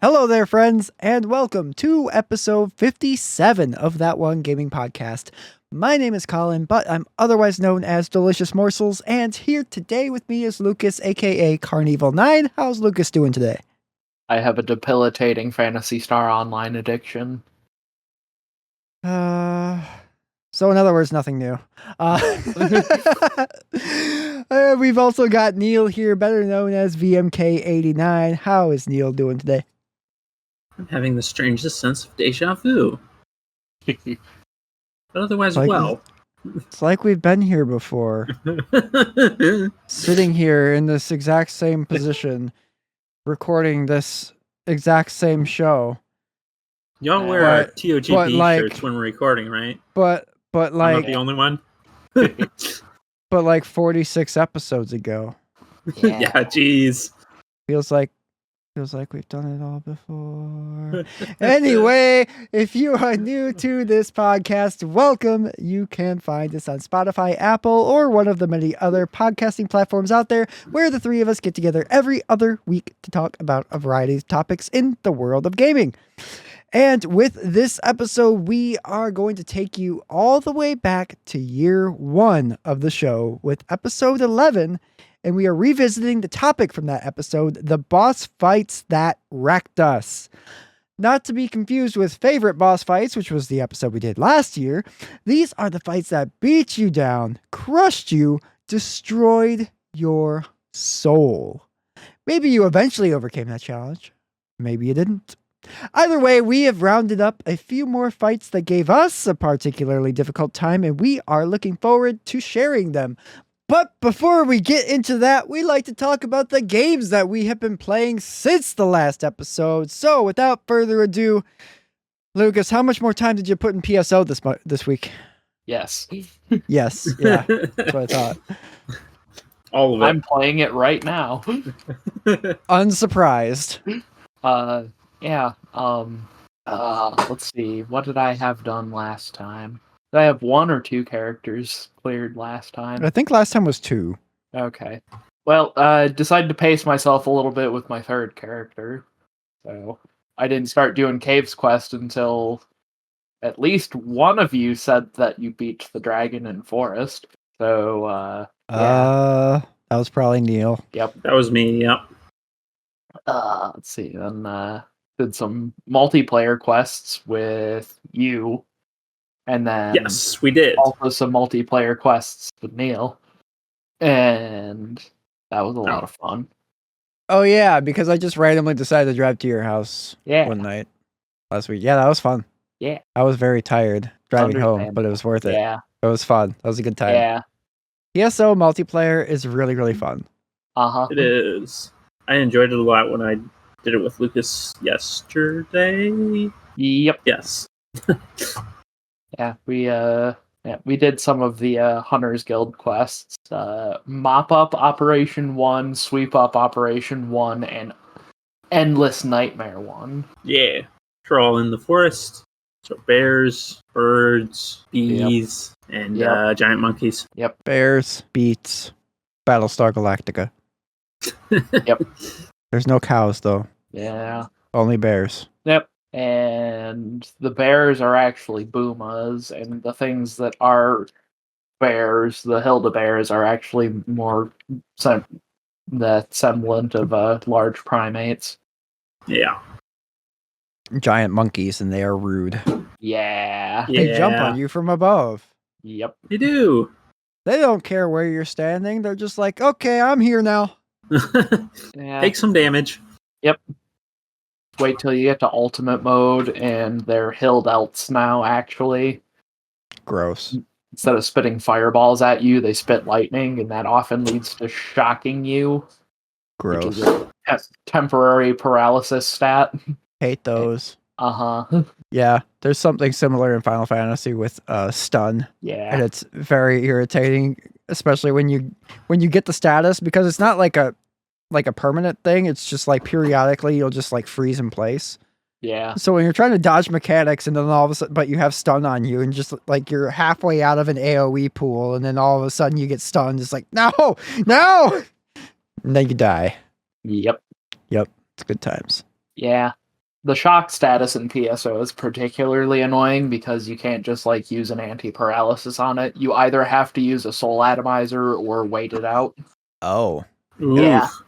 Hello there, friends, and welcome to episode 57 of That One Gaming Podcast. My name is Colin, but I'm otherwise known as Delicious Morsels, and here today with me is Lucas, aka Carnival9. How's Lucas doing today? I have a debilitating Phantasy Star Online addiction. So in other words, nothing new. We've also got Neal here, better known as VMK89. How is Neal doing today? I'm having the strangest sense of deja vu. But otherwise, well. It's like we've been here before. Sitting here in this exact same position, recording this exact same show. Y'all wear our TOGP shirts when we're recording, right? But like... I'm not the only one? But like 46 episodes ago. Yeah, jeez. Feels like we've done it all before. Anyway, if you are new to this podcast, welcome. You can find us on Spotify, Apple, or one of the many other podcasting platforms out there where the three of us get together every other week to talk about a variety of topics in the world of gaming. And with this episode, we are going to take you all the way back to year one of the show with episode 11. And we are revisiting the topic from that episode, the boss fights that wrecked us. Not to be confused with favorite boss fights, which was the episode we did last year. These are the fights that beat you down, crushed you, destroyed your soul. Maybe you eventually overcame that challenge. Maybe you didn't. Either way, we have rounded up a few more fights that gave us a particularly difficult time, and we are looking forward to sharing them. But before we get into that, we like to talk about the games that we have been playing since the last episode. So without further ado, Lucas, how much more time did you put in PSO this week? Yes. Yes, yeah, that's what I thought. All of it. I'm playing it right now. Unsurprised. Yeah. Let's see. What did I have done last time? Did I have one or two characters cleared last time? I think last time was 2. Okay. Well, I decided to pace myself a little bit with my third character. So I didn't start doing Caves Quest until at least one of you said that you beat the dragon in Forest. So, yeah. That was probably Neal. Yep. That was me, yep. Let's see. Then did some multiplayer quests with you. And then yes, we did. Also some multiplayer quests with Neal. And that was a lot of fun. Oh yeah, because I just randomly decided to drive to your house one night last week. Yeah, that was fun. Yeah. I was very tired driving home, but it was worth it. Yeah. It was fun. That was a good time. Yeah. PSO multiplayer is really, really fun. Uh-huh. It is. I enjoyed it a lot when I did it with Lucas yesterday. Yep. Yes. Yeah, we did some of the Hunters Guild quests. Mop Up Operation 1, Sweep Up Operation 1, and Endless Nightmare 1. Yeah. Crawl in the forest. So bears, birds, bees, and giant monkeys. Yep. Bears, beets, Battlestar Galactica. Yep. There's no cows, though. Yeah. Only bears. Yep. And the bears are actually Boomas, and the things that are bears, the Hilda bears, are actually more the semblant of large primates. Yeah. Giant monkeys, and they are rude. Yeah. They jump on you from above. Yep. They do. They don't care where you're standing. They're just like, okay, I'm here now. Yeah. Take some damage. Yep. Wait till you get to ultimate mode, and they're Hild Elts now, actually. Gross. Instead of spitting fireballs at you, they spit lightning, and that often leads to shocking you. Gross. Which is a temporary paralysis stat. Hate those. Uh-huh. Yeah, there's something similar in Final Fantasy with stun. Yeah. And it's very irritating, especially when you get the status, because it's not like like a permanent thing. It's just like periodically you'll just like freeze in place. Yeah. So when you're trying to dodge mechanics and then all of a sudden, but you have stun on you and just like you're halfway out of an AoE pool and then all of a sudden you get stunned. It's like, no, no. And then you die. Yep. It's good times. Yeah. The shock status in PSO is particularly annoying because you can't just like use an anti-paralysis on it. You either have to use a soul atomizer or wait it out. Oh. Yeah. Oof.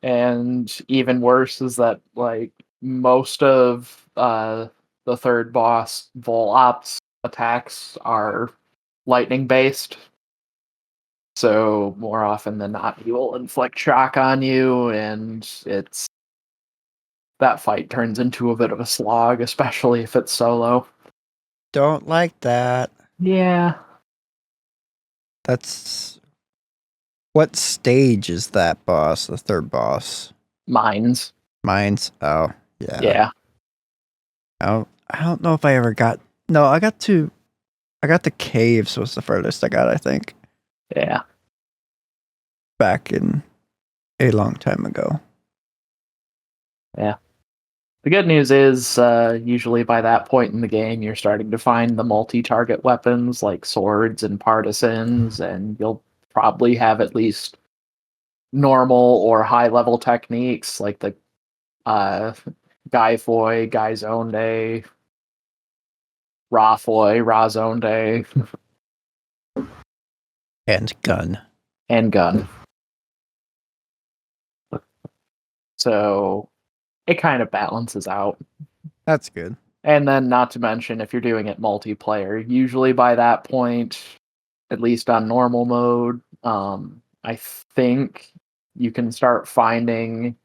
And even worse is that like most of the third boss Vol-Ops attacks are lightning based. So more often than not, he will inflict shock on you, and that fight turns into a bit of a slog, especially if it's solo. Don't like that. Yeah. That's what stage is that boss? The third boss. Mines. Mines. Oh, yeah. Yeah. I don't know if I ever got. No, I got the caves was the furthest I got, I think, Yeah. back in a long time ago. The good news is, usually by that point in the game, you're starting to find the multi-target weapons like swords and partisans, and you'll probably have at least normal or high-level techniques like the Gai Foi, Gai Zonde, Ra Foi, Ra Zonde, And gun. and gun. So it kind of balances out. That's good. And then, not to mention, if you're doing it multiplayer, usually by that point, at least on normal mode, I think you can start finding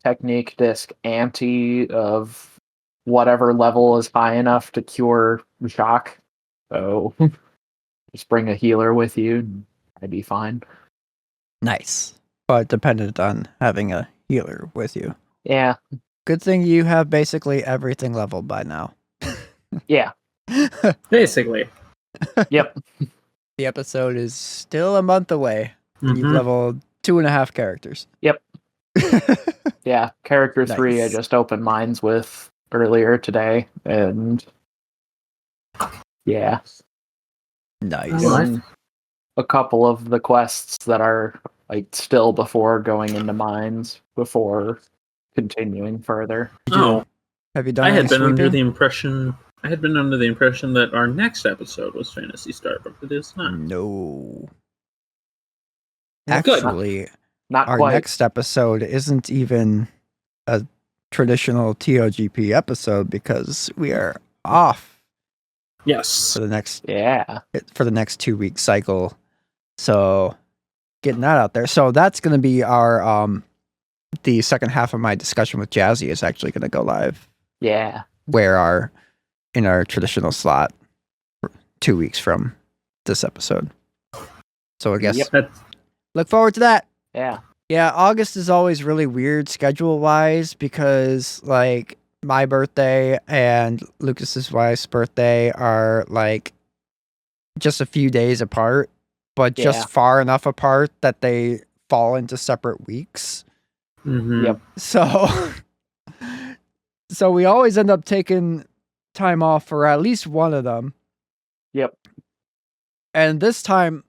technique disc ante of whatever level is high enough to cure shock. So just bring a healer with you, and I'd be fine. Nice. But dependent on having a healer with you. Yeah, Good thing you have basically everything leveled by now. yeah, Basically. yep, The episode is still a month away. And you've Mhm. leveled 2.5 characters. yep. Yeah, character 3 I Nice. just opened mines with earlier today, and yeah. Nice. Oh, And a couple of the quests that are like still before going into mines before continuing further. Oh, Have you done I any had been under sweeping? the impression. I had been under the impression that our next episode was Fantasy Star, but it is not. No. Well, good. Actually, Not our quite. next episode isn't even a traditional TOGP episode because we are off Yes. for the next Yeah. 2-week cycle. So getting that out there. So that's going to be our the second half of my discussion with Jazzy is actually going to go live Yeah. in our traditional slot 2 weeks from this episode. So I guess Yep. That's, look forward to that. Yeah. Yeah, August is always really weird schedule wise because like my birthday and Lucas's wife's birthday are like just a few days apart, but Yeah. just far enough apart that they fall into separate weeks. mhm. Yep. So we always end up taking time off for at least one of them. Yep. And this time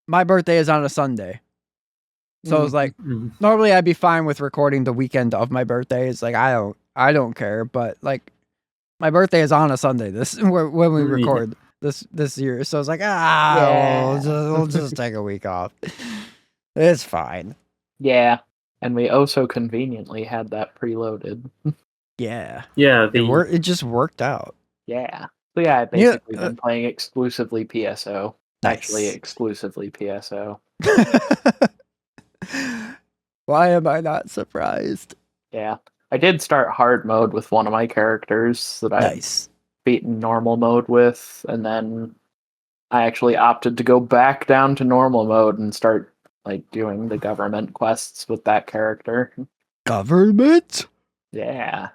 my birthday is on a Sunday. So I was like, Mhm. normally I'd be fine with recording the weekend of my birthday. It's like I don't care, but like my birthday is on a Sunday when we Yeah. record this year. So I was like, Yeah. we'll just take a week off. It's fine. Yeah. And we oh so conveniently had that preloaded. Yeah. Yeah, It just worked out. Yeah. So yeah, I've Yeah, basically been playing exclusively PSO. Actually, Nice. exclusively PSO. Why am I not surprised? Yeah. I did start hard mode with one of my characters that I've Nice. beaten normal mode with, and then I actually opted to go back down to normal mode and start like doing the government quests with that character. Government? Yeah.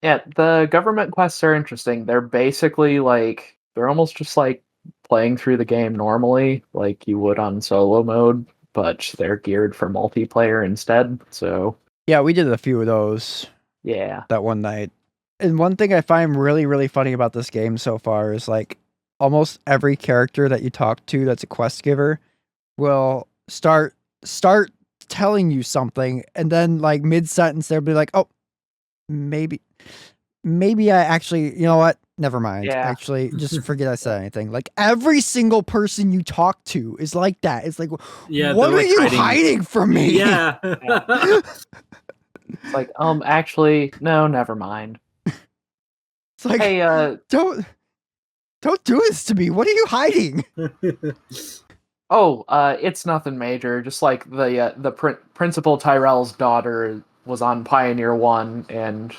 Yeah, the government quests are interesting. They're basically like they're almost just like playing through the game normally, like you would on solo mode, but they're geared for multiplayer instead. So Yeah, we did a few of those yeah, that one night. And one thing I find really, really funny about this game so far is like almost every character that you talk to that's a quest giver will start telling you something, and then like mid sentence they'll be like, "Oh, maybe I actually, you know what? Never mind. yeah. Actually, just forget I said anything." Like every single person you talk to is like that. It's like, Yeah, what they're, are like, you hiding. hiding from me? Yeah. It's like, actually, no, never mind. It's like, Hey, don't do this to me. What are you hiding? it's nothing major. Just like the principal Tyrell's daughter was on Pioneer 1, and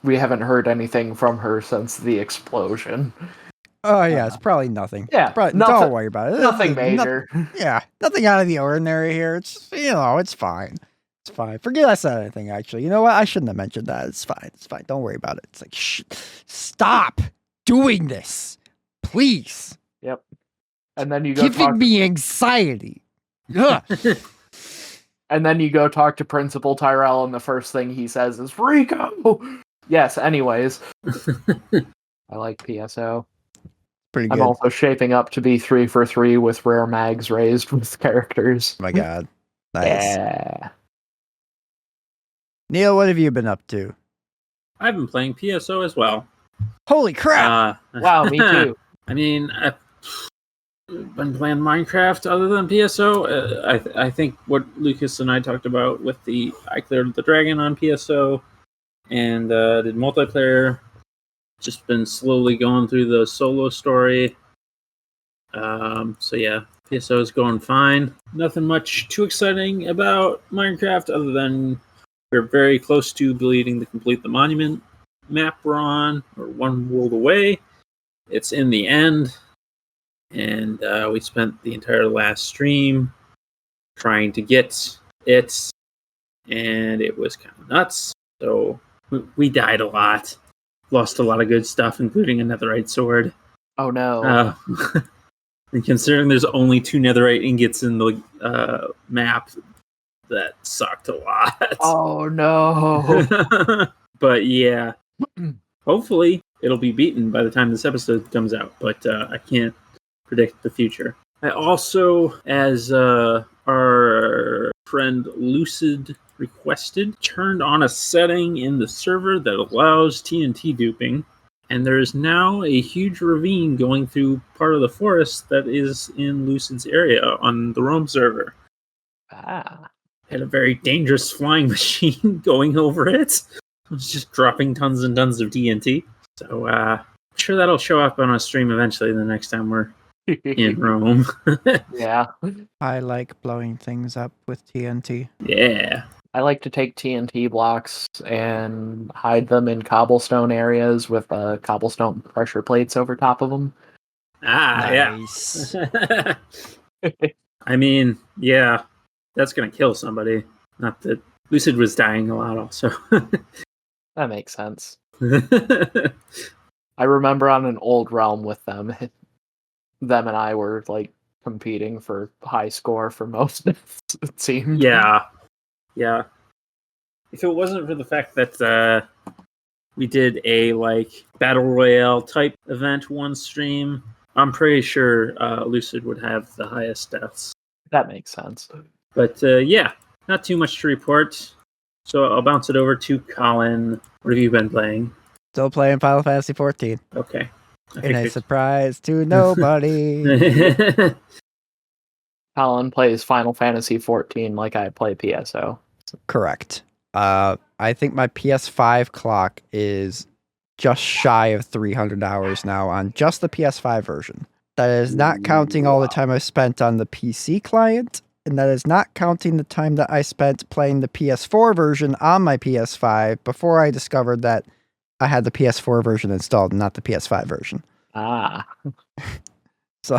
we haven't heard anything from her since the explosion. Oh yeah, it's probably nothing. Yeah, Probably, nothing- don't worry about it. Nothing major. Yeah, nothing out of the ordinary here. It's it's fine. It's fine. Forget I said anything. Actually, you know what? I shouldn't have mentioned that. It's fine. It's fine. Don't worry about it. It's like, stop doing this, please. Yep. And then you go Giving me anxiety. Ugh. And then you go talk to Principal Tyrell, and the first thing he says is "Rico." Yes. Anyways, I like PSO. Pretty I'm good. also shaping up to be 3 for 3 with rare mags raised with characters. Oh my god. Nice. Yeah. Neal, what have you been up to? I've been playing PSO as well. Holy crap! Wow, me too. I mean, I've been playing Minecraft other than PSO. I think what Lucas and I talked about with I cleared the dragon on PSO and did multiplayer. Just been slowly going through the solo story. So yeah, PSO is going fine. Nothing much too exciting about Minecraft other than we're very close to bleeding to complete the monument map we're on. We're one world away. It's in the end. And we spent the entire last stream trying to get it. And it was kind of nuts. So we died a lot. Lost a lot of good stuff, including a netherite sword. Oh no. And considering there's only 2 netherite ingots in the map, that sucked a lot. Oh no. But yeah, hopefully it'll be beaten by the time this episode comes out, but I can't predict the future. I also, as our friend Lucid requested, turned on a setting in the server that allows TNT duping, and there is now a huge ravine going through part of the forest that is in Lucid's area on the Rome server. Had a very dangerous flying machine going over it. It was just dropping tons and tons of TNT. So I'm sure that'll show up on a stream eventually the next time we're in Rome. Yeah. I like blowing things up with TNT. Yeah. I like to take TNT blocks and hide them in cobblestone areas with cobblestone pressure plates over top of them. Nice. Yeah. I mean, yeah, that's going to kill somebody. Not that Lucid was dying a lot also. That makes sense. I remember on an old realm with them and I were like competing for high score for most of it seemed. Yeah. Yeah. If it wasn't for the fact that we did a like battle royale type event one stream, I'm pretty sure Lucid would have the highest deaths. That makes sense. But yeah, not too much to report. So I'll bounce it over to Colin. What have you been playing? Still playing Final Fantasy 14. Okay. In a surprise to nobody. Colin plays Final Fantasy 14 like I play PSO. Correct. I think my PS5 clock is just shy of 300 hours now on just the PS5 version. That is not counting all the time I spent on the PC client, and that is not counting the time that I spent playing the PS4 version on my PS5 before I discovered that I had the PS4 version installed, not the PS5 version. So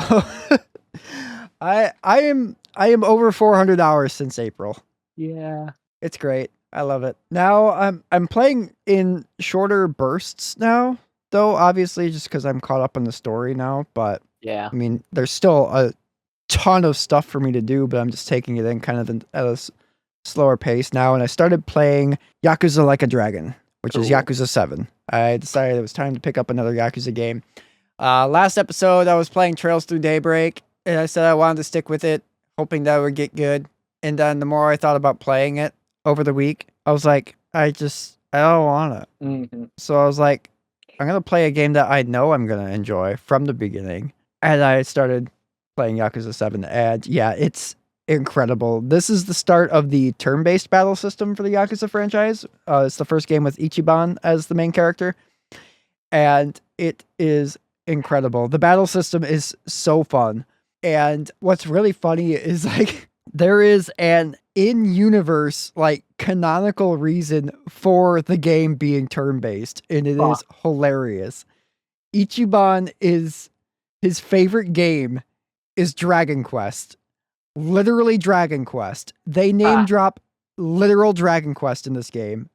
I am over 400 hours since April. Yeah. It's great. I love it. Now I'm playing in shorter bursts now, though obviously just because I'm caught up in the story now. But Yeah. I mean, there's still a ton of stuff for me to do, but I'm just taking it in kind of at a slower pace now. And I started playing Yakuza Like a Dragon, which is Cool. Yakuza 7. I decided it was time to pick up another Yakuza game. Last episode, I was playing Trails Through Daybreak, and I said I wanted to stick with it, hoping that it would get good. And then the more I thought about playing it over the week, I was like, I don't want it. Mm-hmm. So I was like, I'm going to play a game that I know I'm going to enjoy from the beginning. And I started playing Yakuza 7. And yeah, it's incredible. This is the start of the turn-based battle system for the Yakuza franchise. It's the first game with Ichiban as the main character. And it is incredible. The battle system is so fun. And what's really funny is like there is an in-universe like canonical reason for the game being turn-based, and it is hilarious. Ichiban is his favorite game is Dragon Quest. Literally Dragon Quest. They name drop literal Dragon Quest in this game.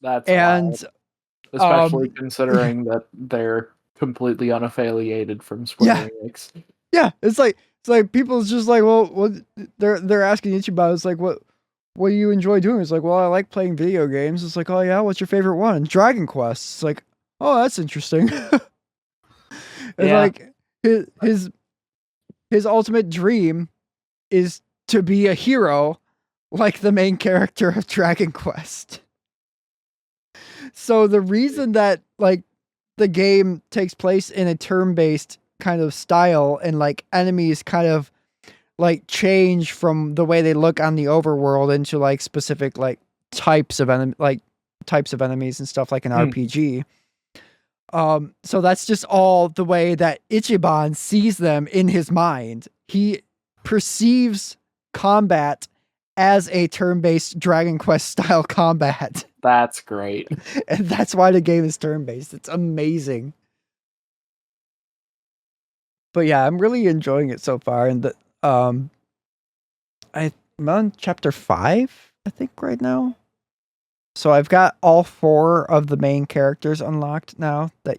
That's and wild. Especially considering that they're completely unaffiliated from Square Enix. Yeah, it's like people's just like, well, what they're asking Ichiban, it's like, what do you enjoy doing? It's like, well, I like playing video games. It's like, oh yeah, what's your favorite one? Dragon Quest. It's like, oh, that's interesting. And like his ultimate dream is to be a hero like the main character of Dragon Quest. So the reason that like the game takes place in a turn-based kind of style and like enemies kind of like change from the way they look on the overworld into like specific like types of enemies and stuff like an RPG. So that's just all the way that Ichiban sees them in his mind. He perceives combat as a turn-based Dragon Quest style combat. That's great. And that's why the game is turn-based. It's amazing. But yeah, I'm really enjoying it so far. And I'm on chapter 5, I think, right now. So I've got all 4 of the main characters unlocked now that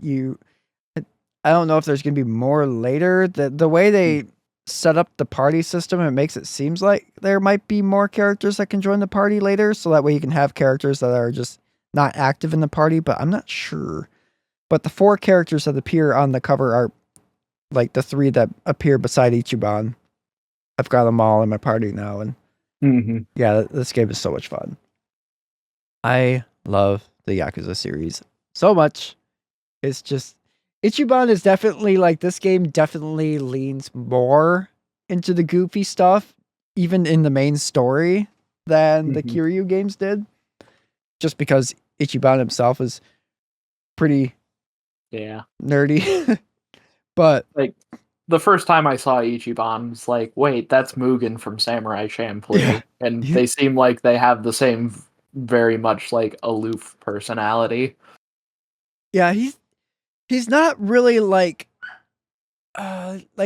I don't know if there's going to be more later. The way they set up the party system, it makes it seems like there might be more characters that can join the party later. So that way you can have characters that are just not active in the party, but I'm not sure. But the 4 characters that appear on the cover are like the 3 that appear beside Ichiban. I've got them all in my party now. And yeah, this game is so much fun. I love the Yakuza series so much. It's just, Ichiban is definitely like, this game definitely leans more into the goofy stuff, even in the main story, than the Kiryu games did. Just because Ichiban himself is pretty nerdy. But like the first time I saw Ichiban, I was like, wait, that's Mugen from Samurai Champloo. Yeah. And they seem like they have the same very much like aloof personality. Yeah, he's not really like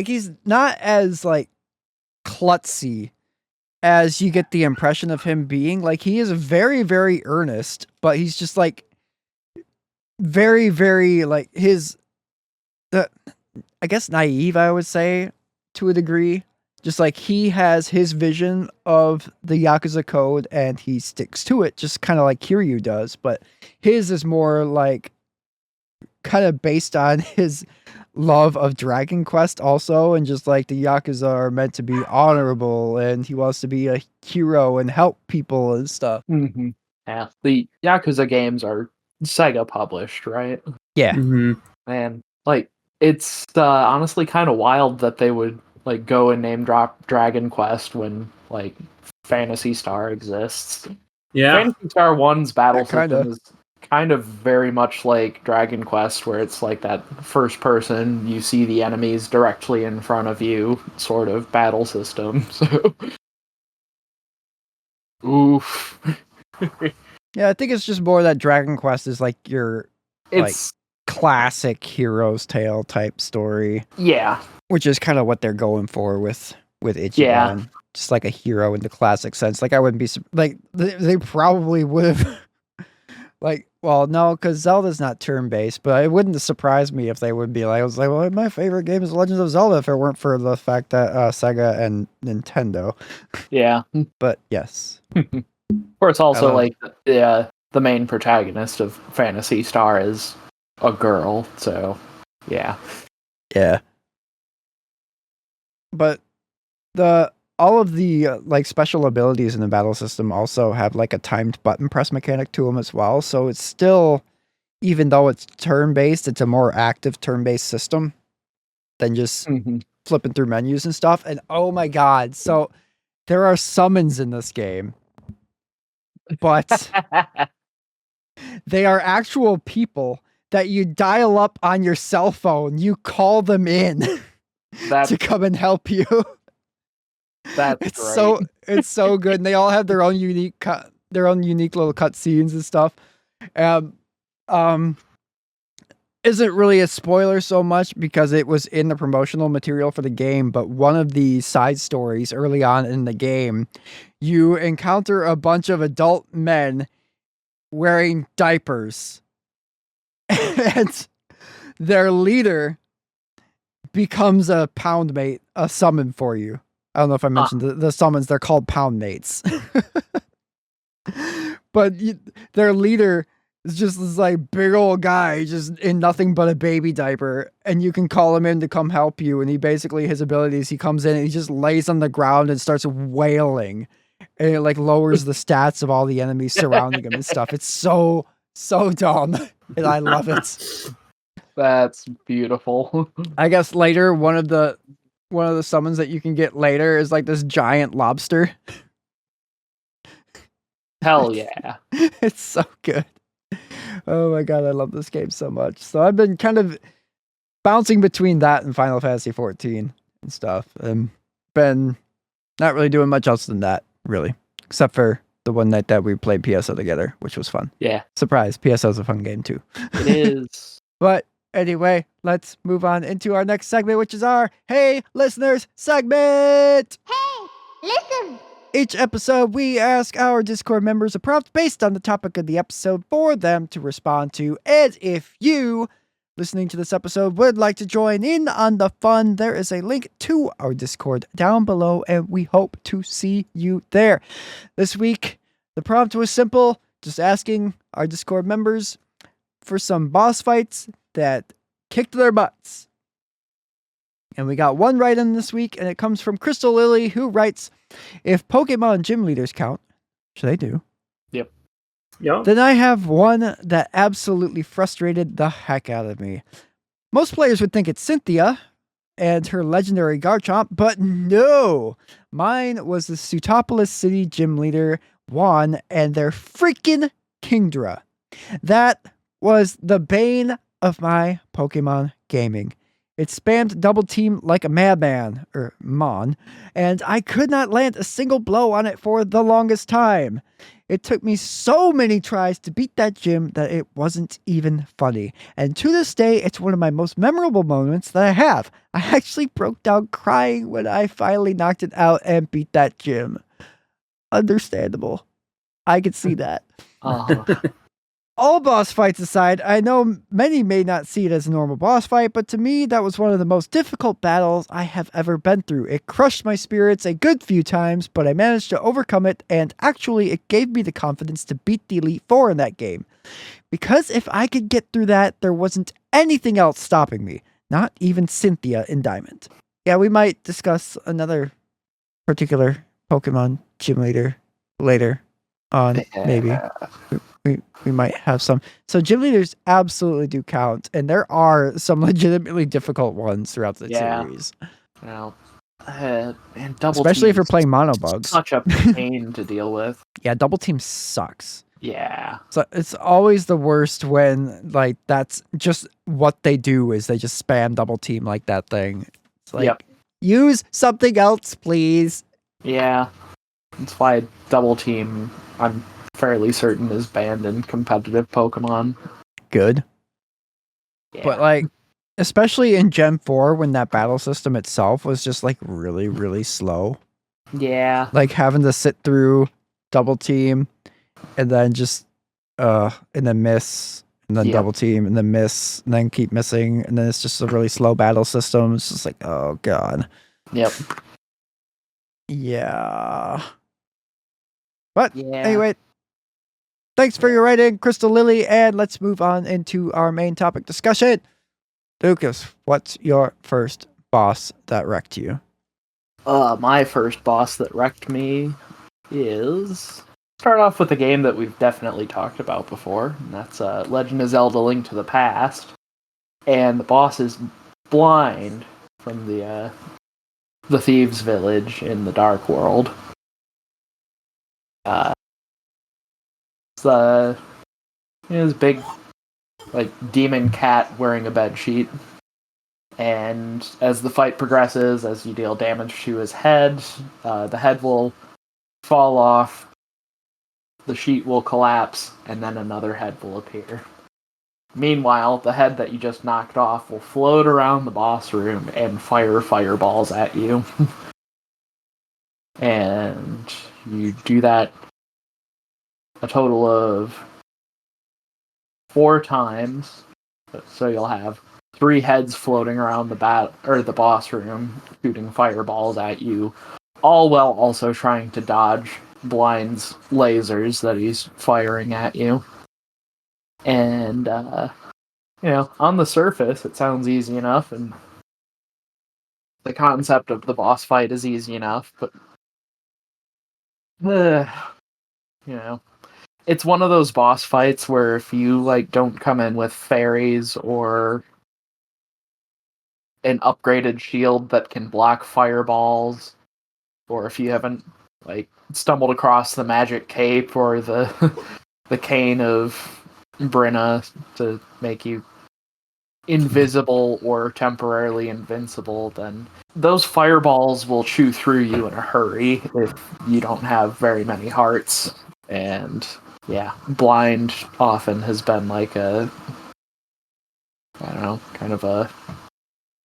he's not as like klutzy as you get the impression of him being. Like, he is very, very earnest, but he's just like very, very like I guess naive, I would say, to a degree. Just like he has his vision of the Yakuza code and he sticks to it, just kind of like Kiryu does. But his is more like kind of based on his love of Dragon Quest also, and just like the Yakuza are meant to be honorable and he wants to be a hero and help people and stuff. Yeah, the Yakuza games are Sega published, right? Yeah. Man, like, it's honestly kind of wild that they would like go and name drop Dragon Quest when like Phantasy Star exists. Yeah, Phantasy Star 1's battle kinda. system is kind of very much like Dragon Quest, where it's like that first person, you see the enemies directly in front of you sort of battle system. So, oof. Yeah, I think it's just more that Dragon Quest is like your It's classic hero's tale type story. yeah. Which is kind of what they're going for with with Ichiban. Yeah. Just like a hero in the classic sense. Like I wouldn't be like they probably would have like, well, no, because Zelda's not turn-based, but it wouldn't surprise me if they would be like, I was like, well, my favorite game is Legend of Zelda if it weren't for the fact that Sega and Nintendo. Yeah. But yes. Or it's also Hello. like the main protagonist of Phantasy Star is a girl, so yeah. Yeah. But all of the like special abilities in the battle system also have like a timed button press mechanic to them as well. So it's still, even though it's turn-based, it's a more active turn-based system than just flipping through menus and stuff. And oh my god, so there are summons in this game, but they are actual people that you dial up on your cell phone. You call them in to come and help you. That's it's great. it's so good, and they all have their own unique little cutscenes and stuff. Isn't really a spoiler so much because it was in the promotional material for the game, but one of the side stories early on in the game, you encounter a bunch of adult men wearing diapers, and their leader becomes a pound mate, a summon for you. I don't know if I mentioned the summons. They're called pound mates. But their leader is just this like big old guy just in nothing but a baby diaper, and you can call him in to come help you, and he basically, his abilities, he comes in and he just lays on the ground and starts wailing, and it like lowers the stats of all the enemies surrounding him and stuff. It's so dumb, and I love it. That's beautiful. I guess later one of the summons that you can get later is like this giant lobster. Hell yeah. It's so good. Oh my god, I love this game so much. So I've been kind of bouncing between that and Final Fantasy 14 and stuff, and been not really doing much else than that, really, except for the one night that we played PSO together, which was fun. Yeah. Surprise, PSO's a fun game too. It is. But anyway, let's move on into our next segment, which is our Hey Listeners segment! Hey, listen! Each episode, we ask our Discord members a prompt based on the topic of the episode for them to respond to. And if you, listening to this episode, would like to join in on the fun, there is a link to our Discord down below, and we hope to see you there. This week, the prompt was simple, just asking our Discord members for some boss fights that kicked their butts. And we got one right in this week, and it comes from Crystal Lily, who writes, if Pokemon gym leaders count, which they do, Yep. then I have one that absolutely frustrated the heck out of me. Most players would think it's Cynthia and her legendary Garchomp, but no! Mine was the Sutopolis City gym leader, Juan, and their freaking Kingdra. That was the bane of my Pokemon gaming. It spammed double team like a madman, or Mon, and I could not land a single blow on it for the longest time. It took me so many tries to beat that gym that it wasn't even funny. And to this day, it's one of my most memorable moments that I have. I actually broke down crying when I finally knocked it out and beat that gym. Understandable. I could see that. All boss fights aside, I know many may not see it as a normal boss fight, but to me, that was one of the most difficult battles I have ever been through. It crushed my spirits a good few times, but I managed to overcome it, and actually, it gave me the confidence to beat the Elite Four in that game. Because if I could get through that, there wasn't anything else stopping me. Not even Cynthia in Diamond. Yeah, we might discuss another particular Pokemon gym leader later on, maybe. We might have some. So gym leaders absolutely do count, and there are some legitimately difficult ones throughout the series. Well, and double especially if you're team's playing monobugs. Such a pain to deal with. Yeah, double team sucks. Yeah. So it's always the worst when like that's just what they do is they just spam double team like that thing. It's like use something else, please. Yeah. That's why double team, I'm fairly certain, is banned in competitive Pokemon. Good. Yeah. But like especially in Gen 4 when that battle system itself was just like really, really slow. Yeah. Like having to sit through double team and then just and then miss and then Yep. double team and then miss and then keep missing and then it's just a really slow battle system. It's just like, oh god. Yep. Yeah. But Yeah. anyway, thanks for your writing, Crystal Lily, and let's move on into our main topic discussion. Lucas, what's your first boss that wrecked you? My first boss that wrecked me is... Start off with a game that we've definitely talked about before, and that's Legend of Zelda: Link to the Past. And the boss is blind from the thieves' village in the Dark World. It's his big, like, demon cat wearing a bedsheet. And as the fight progresses, as you deal damage to his head, the head will fall off, the sheet will collapse, and then another head will appear. Meanwhile, the head that you just knocked off will float around the boss room and fire fireballs at you. And you do that a total of 4 times. So you'll have 3 heads floating around the boss room, shooting fireballs at you, all while also trying to dodge Blind's lasers that he's firing at you. And on the surface, it sounds easy enough, and the concept of the boss fight is easy enough, but it's one of those boss fights where if you don't come in with fairies or an upgraded shield that can block fireballs, or if you haven't stumbled across the magic cape or the the cane of Brenna to make you invisible or temporarily invincible, then those fireballs will chew through you in a hurry if you don't have very many hearts. And yeah, blind often has been like a, I don't know, kind of a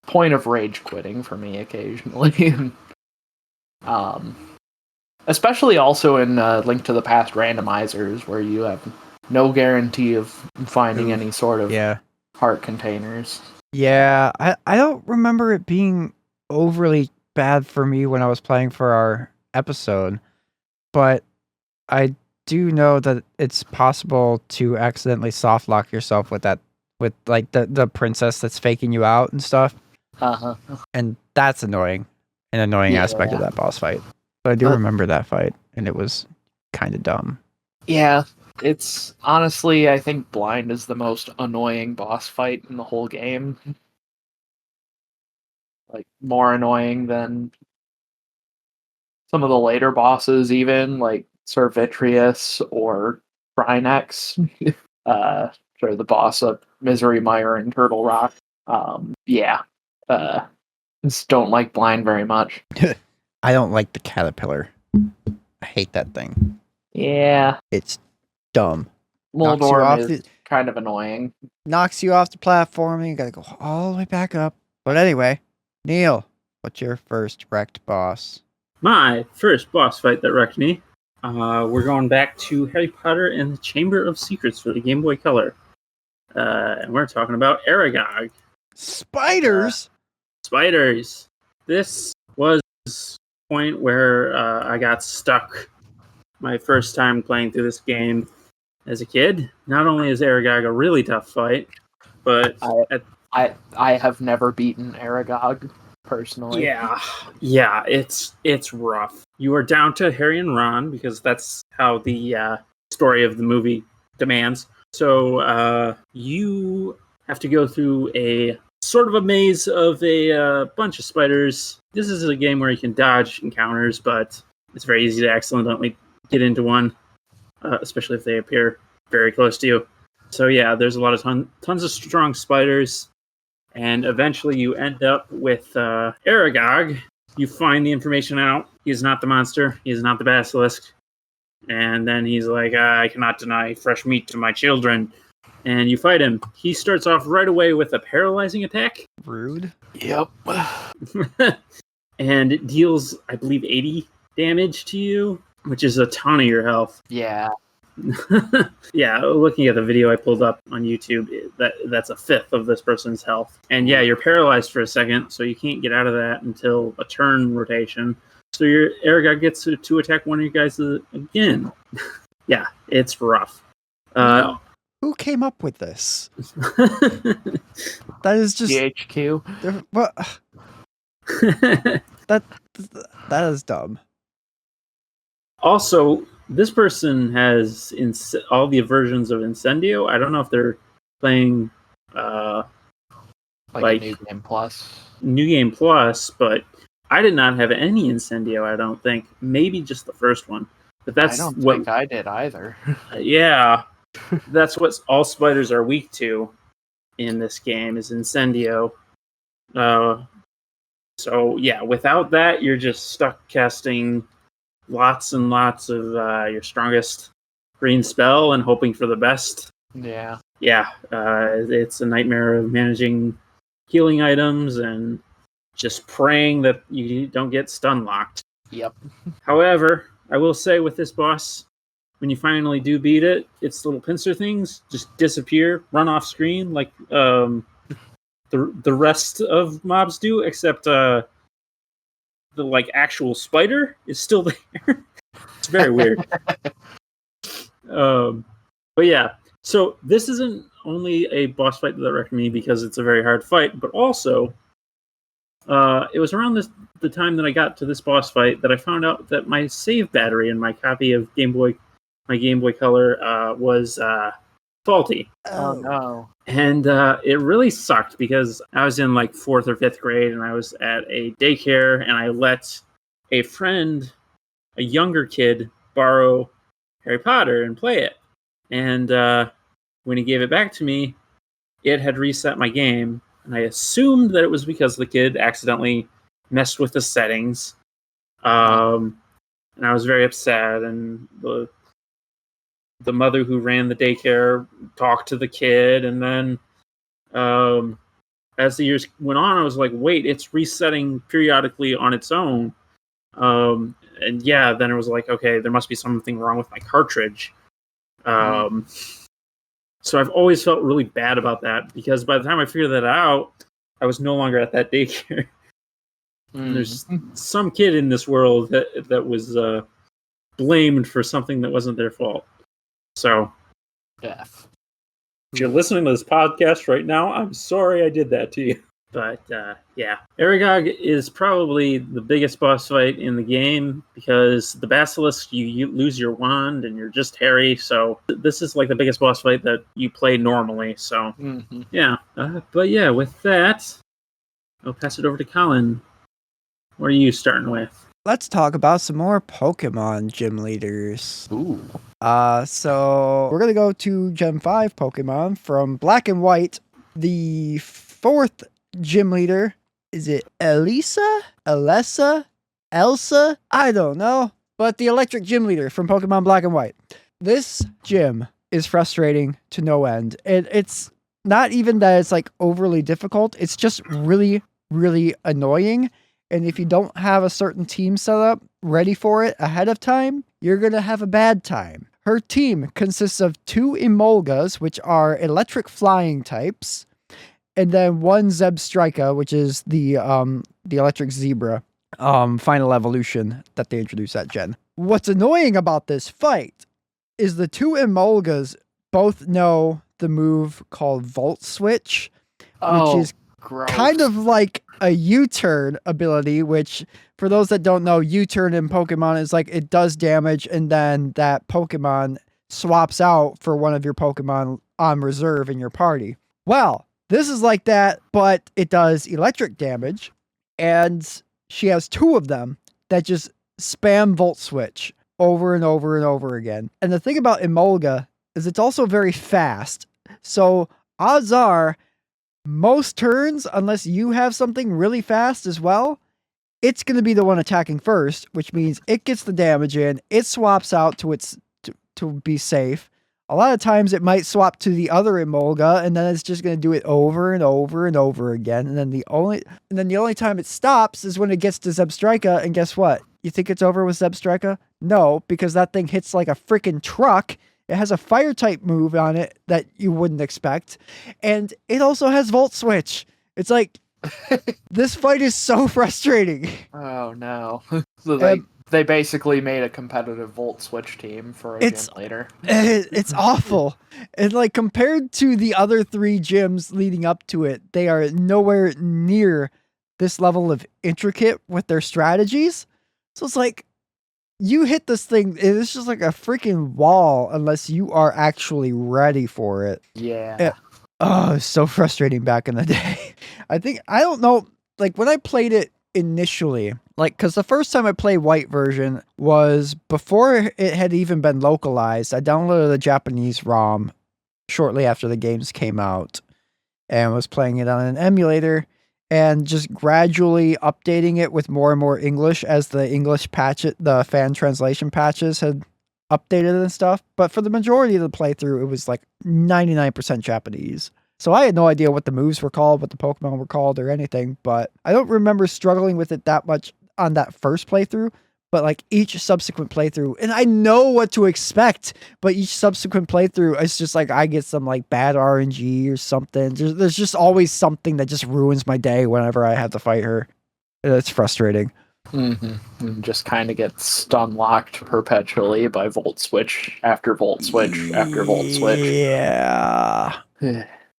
point of rage quitting for me occasionally. Especially also in Link to the Past randomizers, where you have no guarantee of finding any sort of heart containers. Yeah, I don't remember it being overly bad for me when I was playing for our episode, but I do know that it's possible to accidentally soft lock yourself with the princess that's faking you out and stuff. Uh-huh. And that's annoying. An annoying aspect of that boss fight. But I do remember that fight, and it was kind of dumb. Yeah, it's honestly, I think Blind is the most annoying boss fight in the whole game. More annoying than some of the later bosses, even, like Sir Vitreous or Trinex. Or the boss of Misery Mire and Turtle Rock. Just don't like Blind very much. I don't like the caterpillar. I hate that thing. Yeah. It's dumb. Moldorm is kind of annoying. Knocks you off the platform and you gotta go all the way back up. But anyway, Neal, what's your first wrecked boss? My first boss fight that wrecked me. We're going back to Harry Potter and the Chamber of Secrets for the Game Boy Color. And we're talking about Aragog. Spiders? Spiders. This was the point where I got stuck my first time playing through this game as a kid. Not only is Aragog a really tough fight, but I have never beaten Aragog personally. Yeah, it's rough. You are down to Harry and Ron because that's how the story of the movie demands. So you have to go through a sort of a maze of a bunch of spiders. This is a game where you can dodge encounters, but it's very easy to accidentally get into one, especially if they appear very close to you. So yeah, there's a lot of tons of strong spiders, and eventually you end up with Aragog. You find the information out. He's not the monster. He's not the basilisk. And then he's like, I cannot deny fresh meat to my children. and you fight him. He starts off right away with a paralyzing attack. Rude. Yep. And it deals, I believe, 80 damage to you, which is a ton of your health. Yeah. Yeah, looking at the video I pulled up on YouTube, that's a fifth of this person's health. And yeah, you're paralyzed for a second, so you can't get out of that until a turn rotation. So your Aragog gets to attack one of you guys again. Yeah, it's rough. Who came up with this? That is just GHQ. what. That is dumb. Also, this person has all the versions of Incendio. I don't know if they're playing like New Game Plus. New Game Plus, but I did not have any Incendio, I don't think. Maybe just the first one. But that's I don't think I did either. Yeah. That's what all spiders are weak to in this game is Incendio. So yeah, without that, you're just stuck casting lots and lots of your strongest green spell and hoping for the best. Yeah. Yeah, it's a nightmare of managing healing items and just praying that you don't get stun locked. Yep. However, I will say with this boss, when you finally do beat it, its little pincer things just disappear, run off screen like the rest of mobs do, except the like actual spider is still there. It's very weird. But yeah, so this isn't only a boss fight that I recommend because it's a very hard fight, but also it was around the time that I got to this boss fight that I found out that my save battery in my copy of my Game Boy Color was faulty. Oh no. And it really sucked because I was in like 4th or 5th grade and I was at a daycare and I let a friend, a younger kid, borrow Harry Potter and play it. And when he gave it back to me, it had reset my game. And I assumed that it was because the kid accidentally messed with the settings. And I was very upset. And the mother who ran the daycare talked to the kid, and then as the years went on, I was like, wait, it's resetting periodically on its own. And yeah, then it was like, okay, there must be something wrong with my cartridge. So I've always felt really bad about that because by the time I figured that out, I was no longer at that daycare. There's some kid in this world that was blamed for something that wasn't their fault. So, Death. If you're listening to this podcast right now, I'm sorry I did that to you. But yeah, Aragog is probably the biggest boss fight in the game because the Basilisk, you lose your wand and you're just Harry. So this is like the biggest boss fight that you play normally. So yeah, but yeah, with that, I'll pass it over to Colin. What are you starting with? Let's talk about some more Pokemon gym leaders. Ooh. So we're gonna go to Gen 5 Pokemon from Black and White. The 4th gym leader, is it Elisa? Elsa? I don't know. But the electric gym leader from Pokemon Black and White. This gym is frustrating to no end. It's not even that it's like overly difficult. It's just really, really annoying. And if you don't have a certain team set up ready for it ahead of time, you're going to have a bad time. Her team consists of 2 Emolgas, which are electric flying types, and then 1 Zebstrika, which is the electric zebra final evolution that they introduced at Gen. What's annoying about this fight is the 2 Emolgas both know the move called Volt Switch, which is gross. Kind of like a U-turn ability, which for those that don't know, U-turn in Pokemon is like it does damage and then that Pokemon swaps out for one of your Pokemon on reserve in your party. Well, this is like that, but it does electric damage, and she has 2 of them that just spam Volt Switch over and over and over again. And the thing about Emolga is it's also very fast. So odds are, most turns, unless you have something really fast as well, it's going to be the one attacking first, which means it gets the damage in, it swaps out to be safe. A lot of times it might swap to the other Emolga, and then it's just going to do it over and over and over again. And then the only time it stops is when it gets to Zebstrika. And guess what? You think it's over with Zebstrika? No, because that thing hits like a freaking truck. It has a fire type move on it that you wouldn't expect. And it also has Volt Switch. It's like, this fight is so frustrating. Oh no. So they basically made a competitive Volt Switch team for a gym later. It's awful. And like compared to the other 3 gyms leading up to it, they are nowhere near this level of intricate with their strategies. So it's like, you hit this thing, it's just like a freaking wall unless you are actually ready for it. Yeah. It's so frustrating back in the day. I don't know, like when I played it initially, like, because the first time I played white version was before it had even been localized. I downloaded the Japanese ROM shortly after the games came out and was playing it on an emulator and just gradually updating it with more and more English as the English the fan translation patches had updated and stuff. But for the majority of the playthrough, it was like 99% Japanese. So I had no idea what the moves were called, what the Pokemon were called, or anything. But I don't remember struggling with it that much on that first playthrough. But like each subsequent playthrough, and I know what to expect, but each subsequent playthrough, it's just like I get some like bad RNG or something. There's just always something that just ruins my day whenever I have to fight her. It's frustrating. Mm-hmm. And just kind of gets stun locked perpetually by Volt Switch after Volt Switch after Volt Switch. Yeah.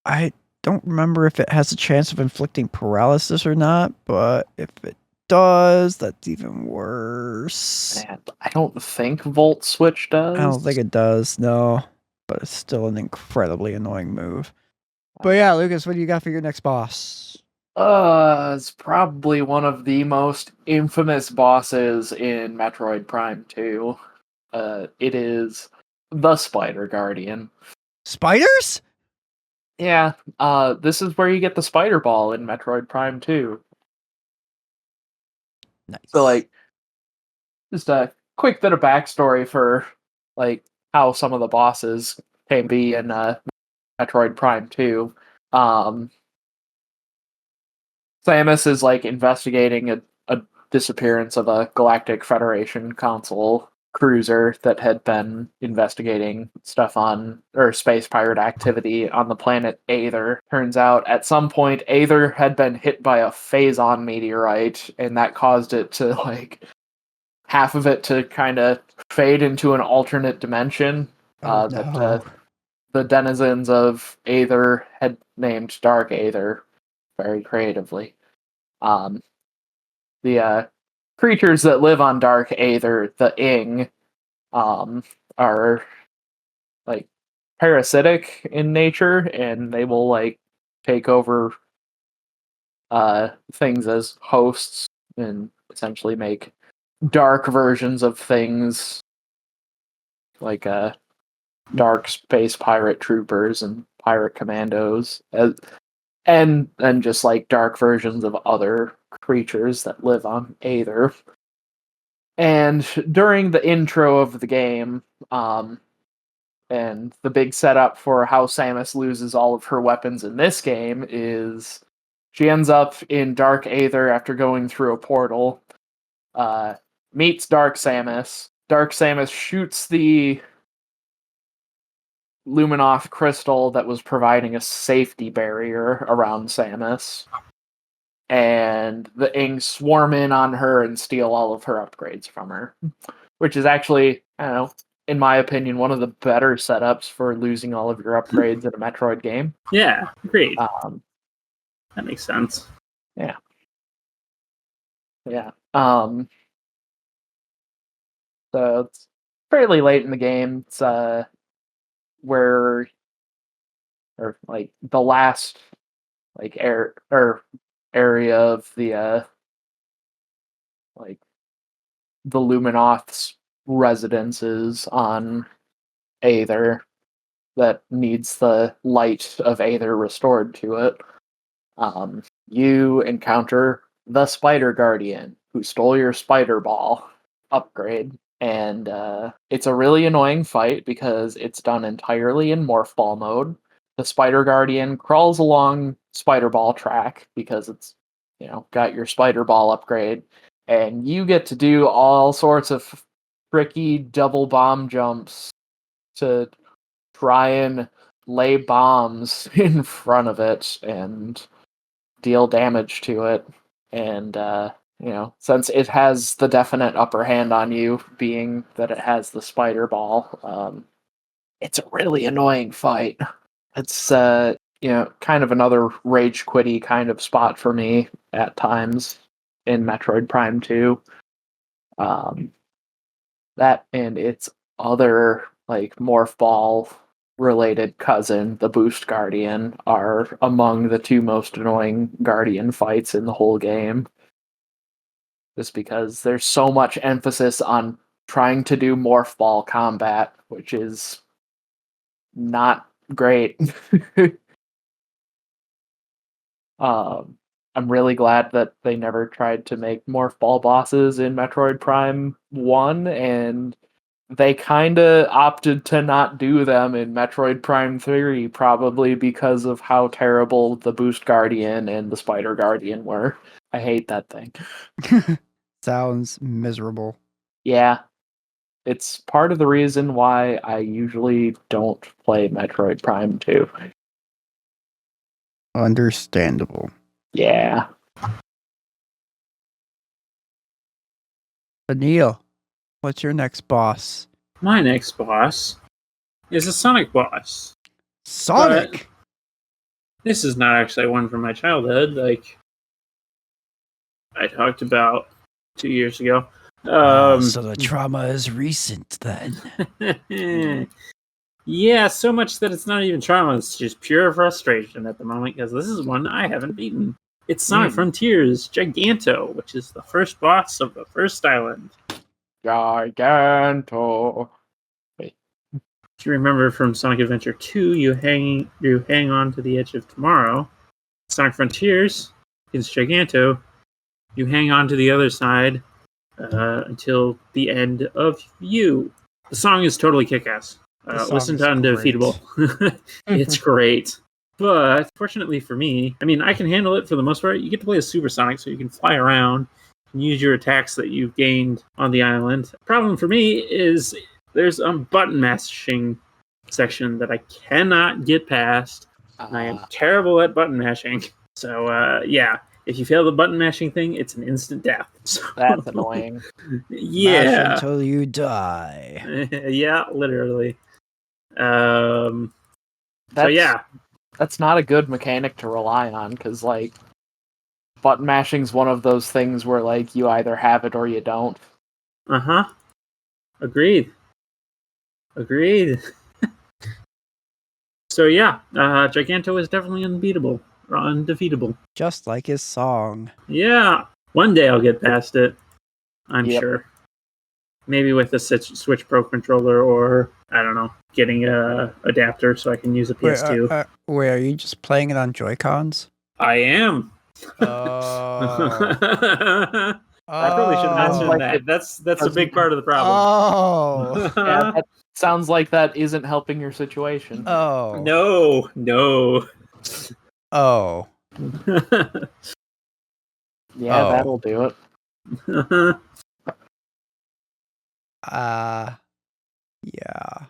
I don't remember if it has a chance of inflicting paralysis or not, but if it does, that's even worse. And I don't think Volt Switch does. I don't think it does, no. But it's still an incredibly annoying move. But yeah, Lucas, what do you got for your next boss? It's probably one of the most infamous bosses in Metroid Prime 2. It is the Spider Guardian. Spiders? Yeah, this is where you get the Spider Ball in Metroid Prime 2. Nice. So, like, just a quick bit of backstory for, like, how some of the bosses came to be in Metroid Prime 2. Samus is, like, investigating a disappearance of a Galactic Federation console cruiser that had been investigating stuff on, or space pirate activity on the planet Aether. Turns out at some point Aether had been hit by a Phazon meteorite, and that caused it to, like, half of it to kind of fade into an alternate dimension that the denizens of Aether had named Dark Aether very creatively. The creatures that live on Dark Aether, the Ing, are like parasitic in nature, and they will like take over things as hosts and essentially make dark versions of things, like dark space pirate troopers and pirate commandos, and just like dark versions of other creatures that live on Aether. And during the intro of the game, and the big setup for how Samus loses all of her weapons in this game is she ends up in Dark Aether after going through a portal, meets Dark Samus. Dark Samus shoots the Luminoth crystal that was providing a safety barrier around Samus. And the Ings swarm in on her and steal all of her upgrades from her. Which is actually, I don't know, in my opinion, one of the better setups for losing all of your upgrades in a Metroid game. Yeah, great. That makes sense. Yeah. So it's fairly late in the game. It's where, or like the last like area of the like the Luminoth's residences on Aether that needs the light of Aether restored to it. You encounter the Spider Guardian, who stole your Spider Ball upgrade, And it's a really annoying fight because it's done entirely in Morph Ball mode. The Spider Guardian crawls along Spider Ball track because it's, got your Spider Ball upgrade. And you get to do all sorts of tricky double bomb jumps to try and lay bombs in front of it and deal damage to it. And, since it has the definite upper hand on you, being that it has the Spider Ball, it's a really annoying fight. It's, kind of another rage quitty kind of spot for me at times in Metroid Prime 2. That and its other, Morph Ball related cousin, the Boost Guardian, are among the two most annoying Guardian fights in the whole game. Just because there's so much emphasis on trying to do Morph Ball combat, which is not great. I'm really glad that they never tried to make Morph Ball bosses in Metroid Prime 1, and they kinda opted to not do them in Metroid Prime 3, probably because of how terrible the Boost Guardian and the Spider Guardian were. I hate that thing. Sounds miserable. Yeah. It's part of the reason why I usually don't play Metroid Prime 2. Understandable. Yeah. Neal, what's your next boss? My next boss is a Sonic boss. Sonic? But this is not actually one from my childhood, like I talked about 2 years ago. So the trauma is recent then. Yeah, so much that it's not even trauma, it's just pure frustration at the moment, because this is one I haven't beaten. It's Sonic Frontiers Giganto, which is the first boss of the first island. Giganto. If you remember from Sonic Adventure 2, you hang on to the edge of tomorrow. Sonic Frontiers is Giganto. You hang on to the other side until the end of you. The song is totally kick-ass. Listen to Undefeatable. It's great. But fortunately for me, I can handle it for the most part. You get to play as Supersonic, so you can fly around and use your attacks that you've gained on the island. The problem for me is there's a button mashing section that I cannot get past. And I am terrible at button mashing. So, if you fail the button mashing thing, it's an instant death. So, that's annoying. Yeah. Mash until you die. Yeah, literally. That's not a good mechanic to rely on, because, button mashing's one of those things where, you either have it or you don't. Uh-huh. Agreed. So, Giganto is definitely unbeatable. Or undefeatable. Just like his song. Yeah. One day I'll get past it. I'm Yep. sure. Maybe with a Switch Pro controller, or, I don't know, getting a adapter so I can use a PS2. Wait, are you just playing it on Joy-Cons? I am. Oh. I probably should have mentioned that. That's a big part of the problem. Oh. Yeah, that sounds like that isn't helping your situation. Oh. No. Oh. Yeah, that'll do it. Yeah.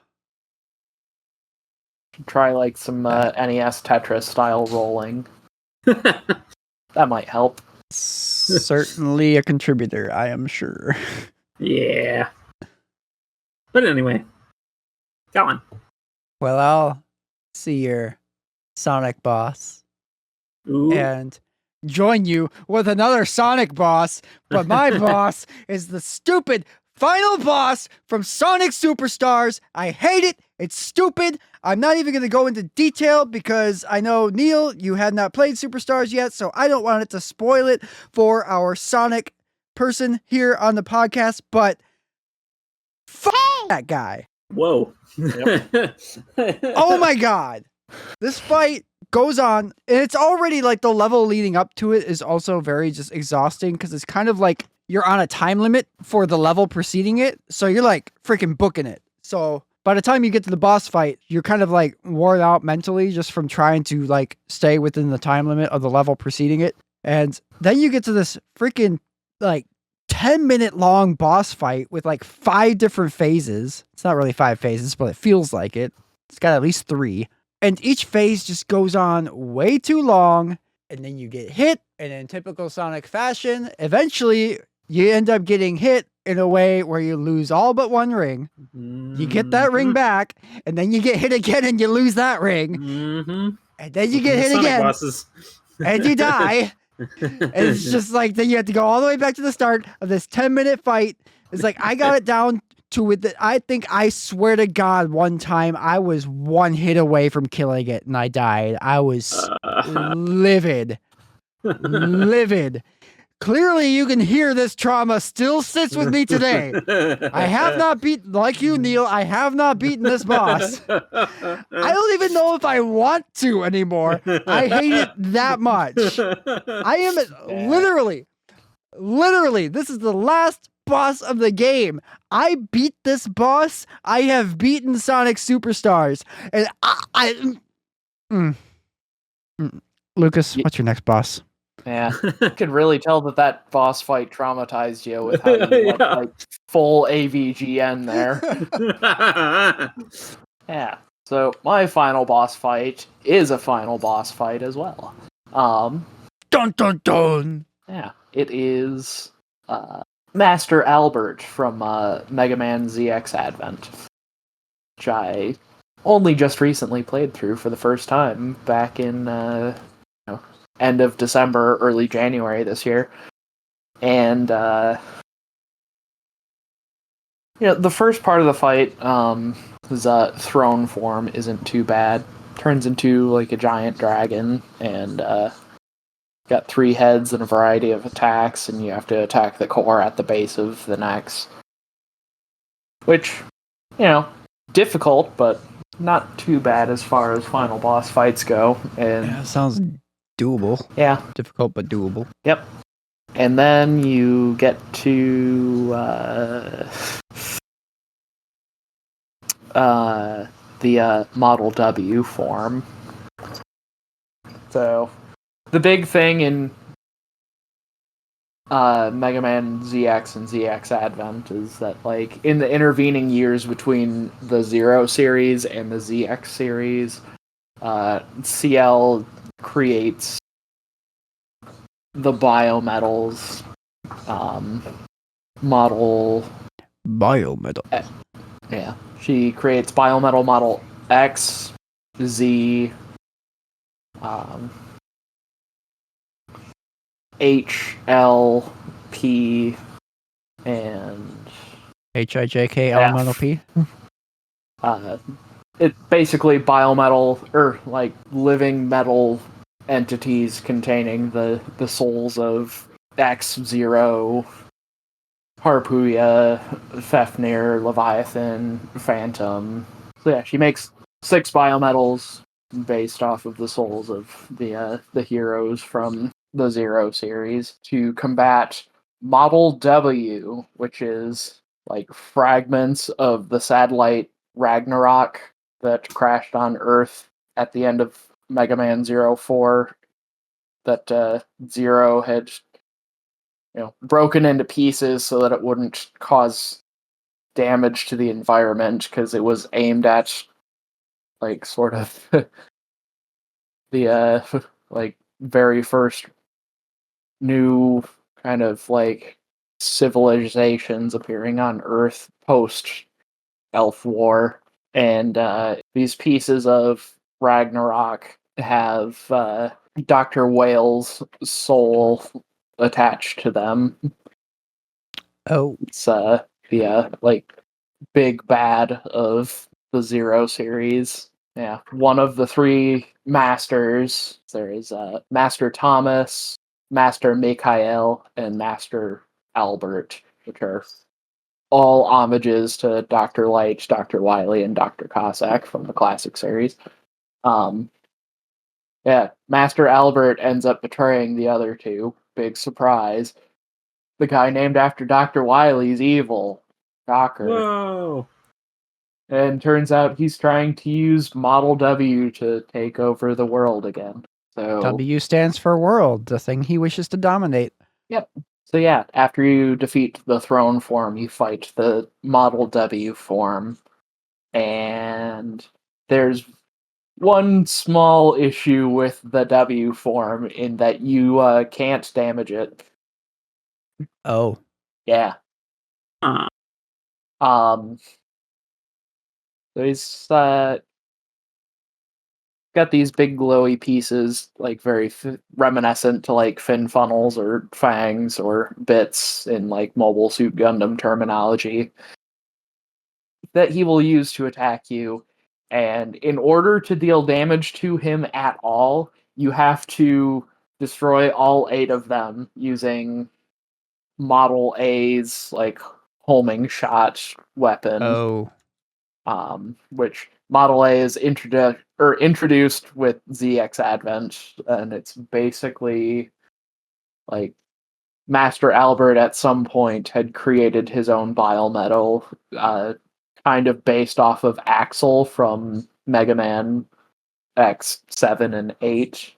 Try some NES Tetris style rolling. That might help. Certainly a contributor, I am sure. Yeah. But anyway, Colin. Well, I'll see your Sonic boss. Ooh. And join you with another Sonic boss, but my boss is the stupid final boss from Sonic Superstars. I hate it. It's stupid. I'm not even going to go into detail because I know, Neal, you had not played Superstars yet, so I don't want it to spoil it for our Sonic person here on the podcast, but fuck that guy. Whoa. Yep. Oh my god. This fight goes on, and it's already the level leading up to it is also very just exhausting because it's kind of you're on a time limit for the level preceding it. So you're like freaking booking it. So by the time you get to the boss fight, you're kind of like worn out mentally just from trying to like stay within the time limit of the level preceding it. And then you get to this freaking like 10-minute long boss fight with like 5 different phases. It's not really 5 phases, but it feels like it. It's got at least 3. And each phase just goes on way too long. And then you get hit. And in typical Sonic fashion, eventually you end up getting hit in a way where you lose all but 1 ring. You get that ring back. And then you get hit again and you lose that ring. And then you get hit Sonic again. Bosses. And you die. And it's just like, then you have to go all the way back to the start of this 10-minute fight. It's like, I got it down to it. I swear to God, one time I was 1 hit away from killing it and I died. I was livid. Clearly, you can hear this trauma still sits with me today. I have not beaten, like you, Neal, I have not beaten this boss. I don't even know if I want to anymore. I hate it that much. I am literally, this is the last boss of the game. I beat this boss. I have beaten Sonic Superstars. And Lucas, what's your next boss? Yeah, I could really tell that boss fight traumatized you with how you went like full AVGN there. Yeah. So my final boss fight is a final boss fight as well. Dun dun dun. Yeah, it is Master Albert from Mega Man ZX Advent, which I only just recently played through for the first time back in end of December, early January this year. And the first part of the fight, his throne form isn't too bad. Turns into like a giant dragon, and got 3 heads and a variety of attacks, and you have to attack the core at the base of the necks. Which, difficult, but not too bad as far as final boss fights go. And yeah, sounds doable. Yeah. Difficult, but doable. Yep. And then you get to the Model W form. So, the big thing in Mega Man ZX and ZX Advent is that, like, in the intervening years between the Zero series and the ZX series, CL creates the biometals model. Biometal. Yeah. She creates biometal model X, Z, H, L, P, and HIJK elemental P. It's basically biometal, or like living metal entities containing the souls of X, Zero, Harpuya, Fafnir, Leviathan, Phantom. So yeah, she makes 6 biometals based off of the souls of the heroes from the Zero series to combat Model W, which is like fragments of the satellite Ragnarok that crashed on Earth at the end of Mega Man 04 that Zero had broken into pieces so that it wouldn't cause damage to the environment, because it was aimed at like sort of the like very first new kind of like civilizations appearing on Earth post Elf War. And these pieces of Ragnarok have Dr. Whale's soul attached to them. Oh. It's the like big bad of the Zero series. Yeah, one of the 3 masters. There is Master Thomas, Master Mikhail, and Master Albert, which are all homages to Dr. Light, Dr. Wily, and Dr. Cossack from the classic series. Yeah, Master Albert ends up betraying the other 2. Big surprise. the guy named after Dr. Wily's evil. Shocker. Whoa. And turns out he's trying to use Model W to take over the world again. So W stands for world, the thing he wishes to dominate. Yep. So yeah, after you defeat the throne form, you fight the Model W form. And there's one small issue with the W form in that you can't damage it. Oh. Yeah. Huh. So he's got these big glowy pieces, like very reminiscent to like fin funnels or fangs or bits in like Mobile Suit Gundam terminology, that he will use to attack you. And in order to deal damage to him at all, you have to destroy all 8 of them using Model A's like homing shot weapon. Oh. Which Model A is introduced with ZX Advent, and it's basically like Master Albert at some point had created his own biometal, kind of based off of Axel from Mega Man X7 and 8.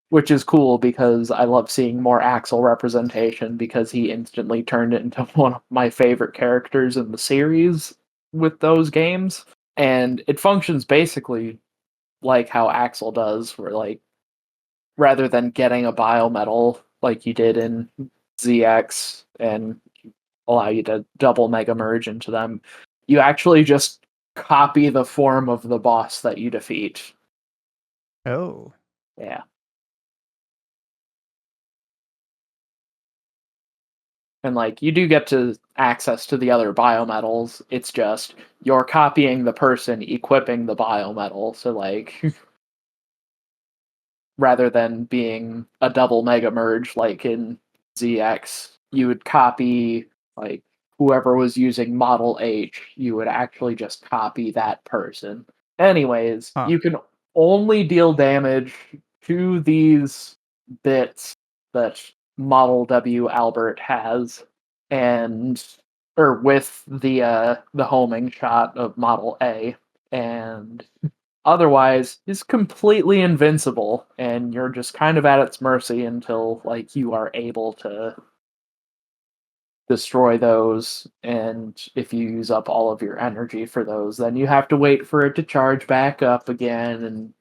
Which is cool because I love seeing more Axel representation because he instantly turned into one of my favorite characters in the series with those games. And it functions basically like how Axel does, where like rather than getting a biometal like you did in ZX and allow you to double mega merge into them, you actually just copy the form of the boss that you defeat. Oh. Yeah. And like you do get to access to the other biometals. It's just you're copying the person equipping the biometal. So like rather than being a double mega merge like in ZX, you would copy like whoever was using Model H, you would actually just copy that person. Anyways, you can only deal damage to these bits that Model W Albert has, and or with the homing shot of Model A, and otherwise is completely invincible, and you're just kind of at its mercy until like you are able to destroy those, and if you use up all of your energy for those, then you have to wait for it to charge back up again. And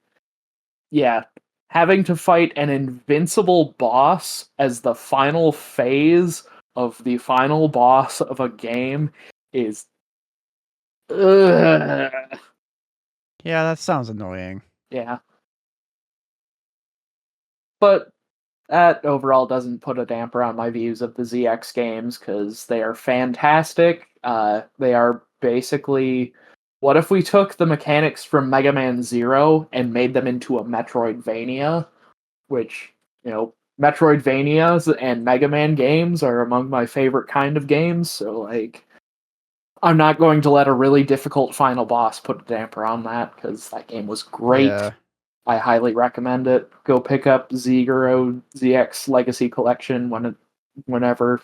yeah, having to fight an invincible boss as the final phase of the final boss of a game is ugh. Yeah, that sounds annoying. Yeah. But that overall doesn't put a damper on my views of the ZX games because they are fantastic. They are basically, what if we took the mechanics from Mega Man Zero and made them into a Metroidvania? Which, you know, Metroidvanias and Mega Man games are among my favorite kind of games. So, like, I'm not going to let a really difficult final boss put a damper on that because that game was great. Yeah. I highly recommend it. Go pick up Zero ZX Legacy Collection whenever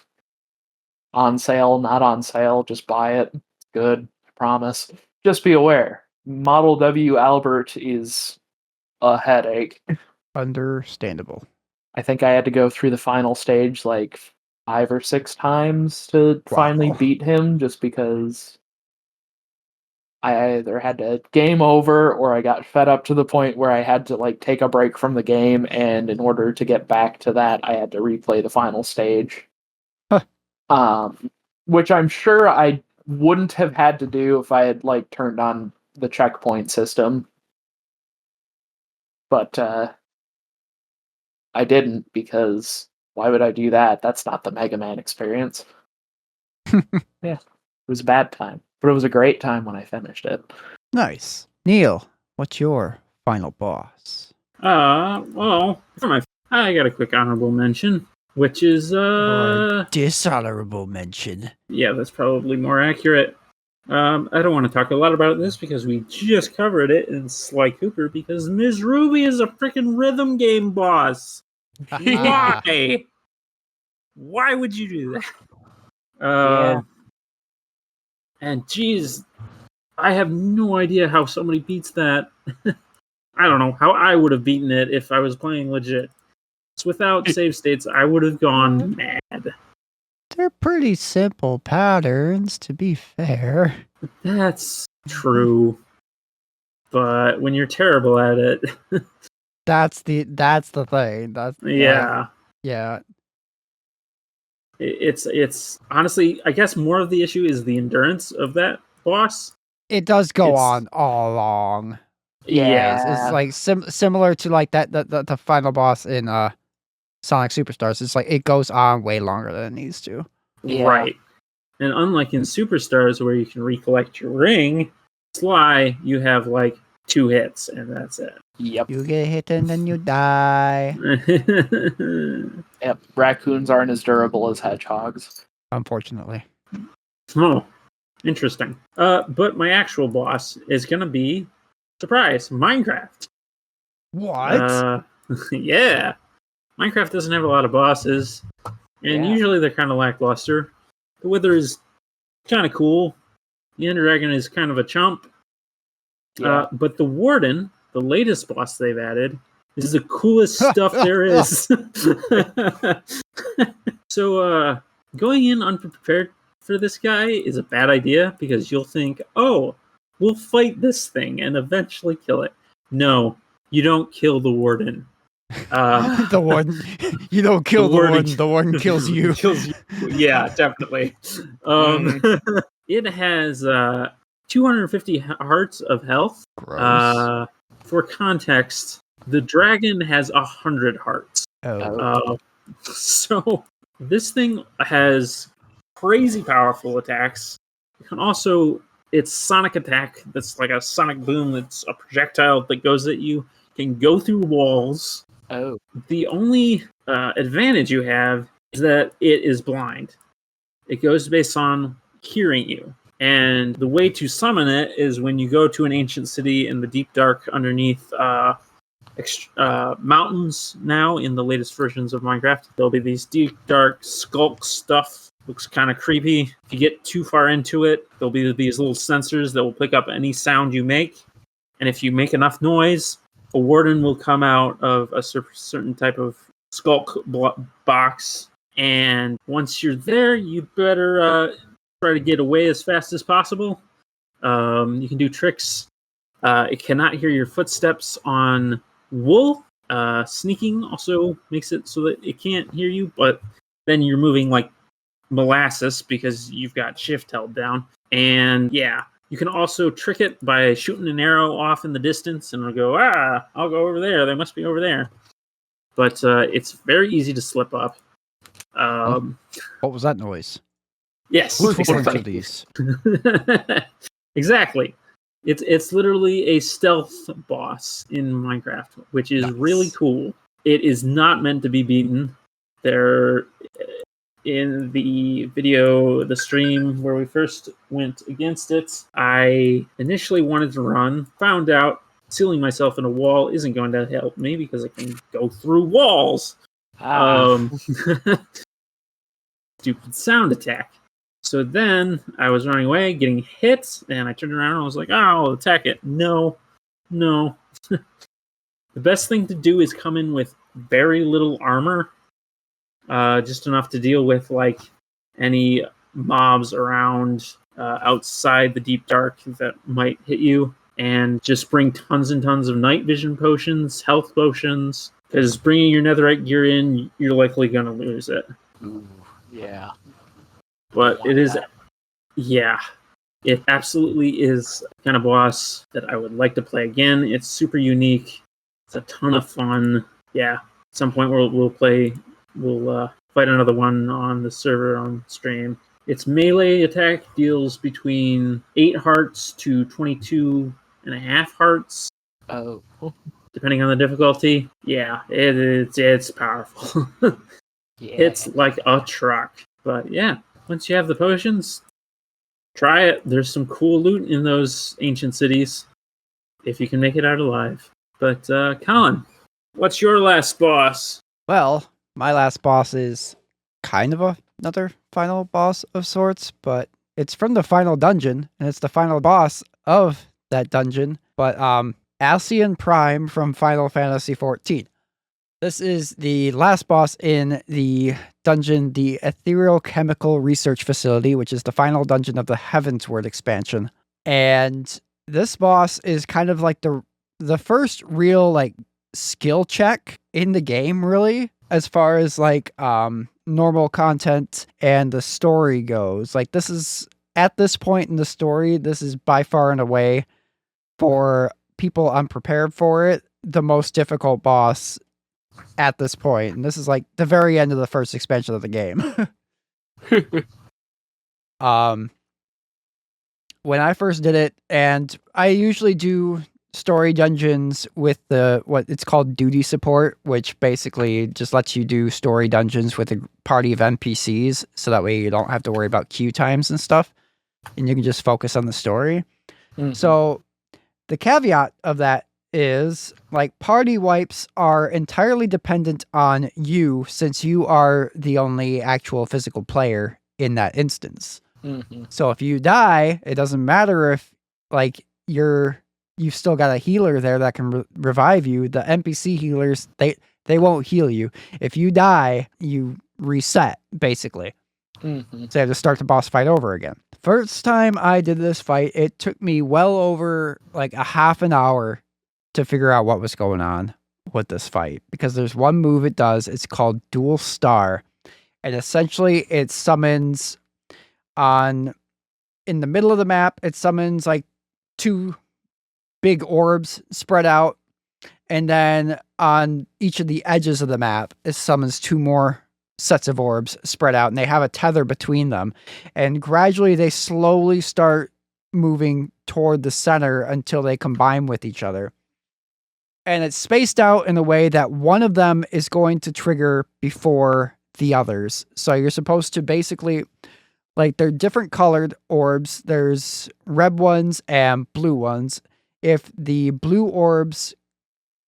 on sale, not on sale, just buy it. It's good, I promise. Just be aware, Model W Albert is a headache. Understandable. I think I had to go through the final stage like 5 or 6 times to finally Wow. beat him, just because I either had to game over or I got fed up to the point where I had to like take a break from the game, and in order to get back to that, I had to replay the final stage. Huh. Which I'm sure I wouldn't have had to do if I had like turned on the checkpoint system. But I didn't, because why would I do that? That's not the Mega Man experience. Yeah, it was a bad time, but it was a great time when I finished it. Nice. Neal, what's your final boss? Well, I got a quick honorable mention, which is Or dishonorable mention. yeah, that's probably more accurate. I don't want to talk a lot about this because we just covered it in Sly Cooper, because Ms. Ruby is a freaking rhythm game boss. Why? Why would you do that? Yeah. And geez, I have no idea how somebody beats that. I don't know how I would have beaten it if I was playing legit. So without save states, I would have gone mad. They're pretty simple patterns, to be fair. That's true. But when you're terrible at it, That's the thing. That's yeah. yeah. It's honestly, I guess more of the issue is the endurance of that boss. It does go It's- on all along. Yeah. It's like similar to like that the final boss in Sonic Superstars. It's like it goes on way longer than it needs to. Yeah. Right. And unlike in Superstars where you can recollect your ring, Sly, you have like 2 hits and that's it. Yep. You get hit and then you die. Yep. Raccoons aren't as durable as hedgehogs. Unfortunately. Oh, interesting. But my actual boss is gonna be, surprise, Minecraft. What? Yeah. Minecraft doesn't have a lot of bosses, and Yeah. usually they're kind of lackluster. The Wither is kind of cool. The Ender Dragon is kind of a chump. Yeah. But the Warden, the latest boss they've added, is the coolest stuff there is. So going in unprepared for this guy is a bad idea because you'll think, oh, we'll fight this thing and eventually kill it. No, you don't kill the Warden. The warden. You don't kill the warden. The warden kills you. Kills you. Yeah, definitely. It has 250 hearts of health. Gross. For context, the dragon has 100 hearts. Oh. So this thing has crazy powerful attacks. It can also, its sonic attack, that's like a sonic boom, that's a projectile that goes at you, can go through walls. Oh. The only advantage you have is that it is blind. It goes based on hearing you. And the way to summon it is when you go to an ancient city in the deep dark underneath mountains now in the latest versions of Minecraft. There'll be these deep dark skulk stuff. Looks kind of creepy. If you get too far into it, there'll be these little sensors that will pick up any sound you make. And if you make enough noise, a warden will come out of a certain type of skulk box. And once you're there, you better try to get away as fast as possible. You can do tricks. It cannot hear your footsteps on wool. Sneaking also makes it so that it can't hear you, but then you're moving like molasses because you've got shift held down. And yeah, you can also trick it by shooting an arrow off in the distance and it'll go, I'll go over there. They must be over there. But it's very easy to slip up. What was that noise? Yes. Who's listening to these? Exactly. It's literally a stealth boss in Minecraft, which is really cool. It is not meant to be beaten. There, in the video, the stream where we first went against it, I initially wanted to run, found out sealing myself in a wall isn't going to help me because I can go through walls. Stupid sound attack. So then I was running away, getting hit, and I turned around and I was like, I'll attack it. No. The best thing to do is come in with very little armor, just enough to deal with like any mobs around outside the deep dark that might hit you, and just bring tons and tons of night vision potions, health potions, because bringing your netherite gear in, you're likely going to lose it. Ooh, yeah. But it is, yeah, it absolutely is the kind of boss that I would like to play again. It's super unique. It's a ton of fun. Yeah, at some point we'll fight another one on the server on stream. Its melee attack deals between 8 hearts to 22.5 hearts. Oh. Depending on the difficulty. Yeah, it's powerful. Yeah. It's like a truck. But yeah, once you have the potions, try it. There's some cool loot in those ancient cities if you can make it out alive. But Colin, what's your last boss? Well, my last boss is kind of another final boss of sorts, but it's from the final dungeon, and it's the final boss of that dungeon. But Alcyon Prime from Final Fantasy XIV. This is the last boss in the dungeon, the Ethereal Chemical Research Facility, which is the final dungeon of the Heavensward expansion. And this boss is kind of like the first real like skill check in the game, really, as far as like normal content and the story goes. Like this is at this point in the story, this is by far and away, for people unprepared for it, the most difficult boss at this point. And this is like the very end of the first expansion of the game. When I first did it, and I usually do story dungeons with what it's called duty support, which basically just lets you do story dungeons with a party of NPCs, so that way you don't have to worry about queue times and stuff, and you can just focus on the story. Mm-hmm. So the caveat of that is, like, party wipes are entirely dependent on you, since you are the only actual physical player in that instance. Mm-hmm. So if you die, it doesn't matter if like you've still got a healer there that can revive you. The NPC healers, they won't heal you. If you die, you reset, basically. Mm-hmm. So you have to start the boss fight over again. First time I did this fight, it took me well over like a half an hour to figure out what was going on with this fight, because there's one move it does. It's called Dual Star, and essentially it summons in the middle of the map. It summons like 2 big orbs spread out, and then on each of the edges of the map, it summons 2 more sets of orbs spread out, and they have a tether between them, and gradually they slowly start moving toward the center until they combine with each other. And it's spaced out in a way that one of them is going to trigger before the others. So you're supposed to basically, like, they're different colored orbs. There's red ones and blue ones. If the blue orbs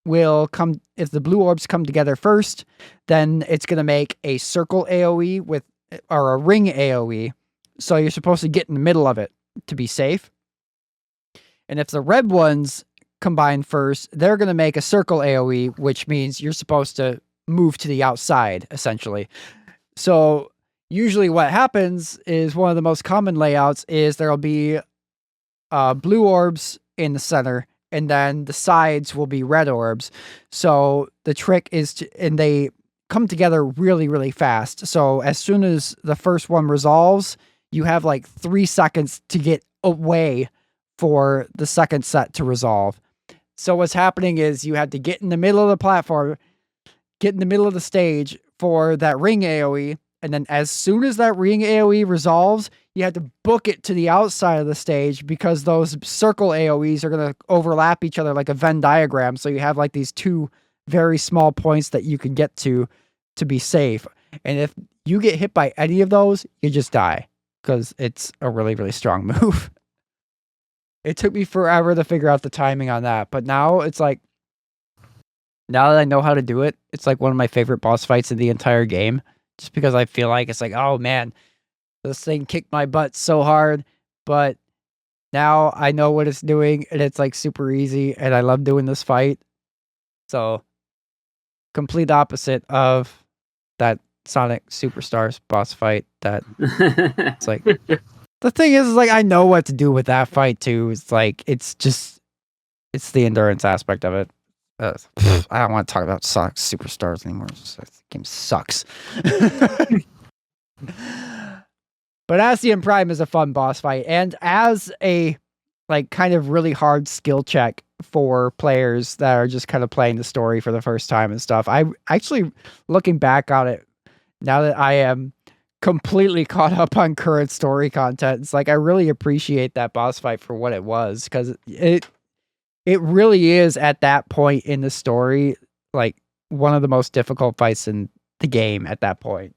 come together first, then it's going to make a circle AoE or a ring AoE. So you're supposed to get in the middle of it to be safe. And if the red ones combine first, they're going to make a circle AoE, which means you're supposed to move to the outside, essentially. So usually what happens is, one of the most common layouts is there'll be blue orbs in the center, and then the sides will be red orbs. So the trick is and they come together really, really fast. So as soon as the first one resolves, you have like 3 seconds to get away for the second set to resolve. So what's happening is you have to get in the middle of the platform, get in the middle of the stage for that ring AoE, and then as soon as that ring AoE resolves, you have to book it to the outside of the stage, because those circle AoEs are going to overlap each other like a Venn diagram. So you have like these 2 very small points that you can get to be safe. And if you get hit by any of those, you just die, because it's a really, really strong move. It took me forever to figure out the timing on that, but now it's like, now that I know how to do it, it's like one of my favorite boss fights in the entire game, just because I feel like it's like, oh man, this thing kicked my butt so hard, but now I know what it's doing, and it's like super easy, and I love doing this fight. So, complete opposite of that Sonic Superstars boss fight that it's like... The thing is like, I know what to do with that fight too. It's like, it's the endurance aspect of it. I don't want to talk about Sonic Superstars anymore. The game sucks. But Alcyon Prime is a fun boss fight, and as a like kind of really hard skill check for players that are just kind of playing the story for the first time and stuff. I actually, looking back on it, now that I am completely caught up on current story content, it's like I really appreciate that boss fight for what it was, because it really is, at that point in the story, like one of the most difficult fights in the game at that point.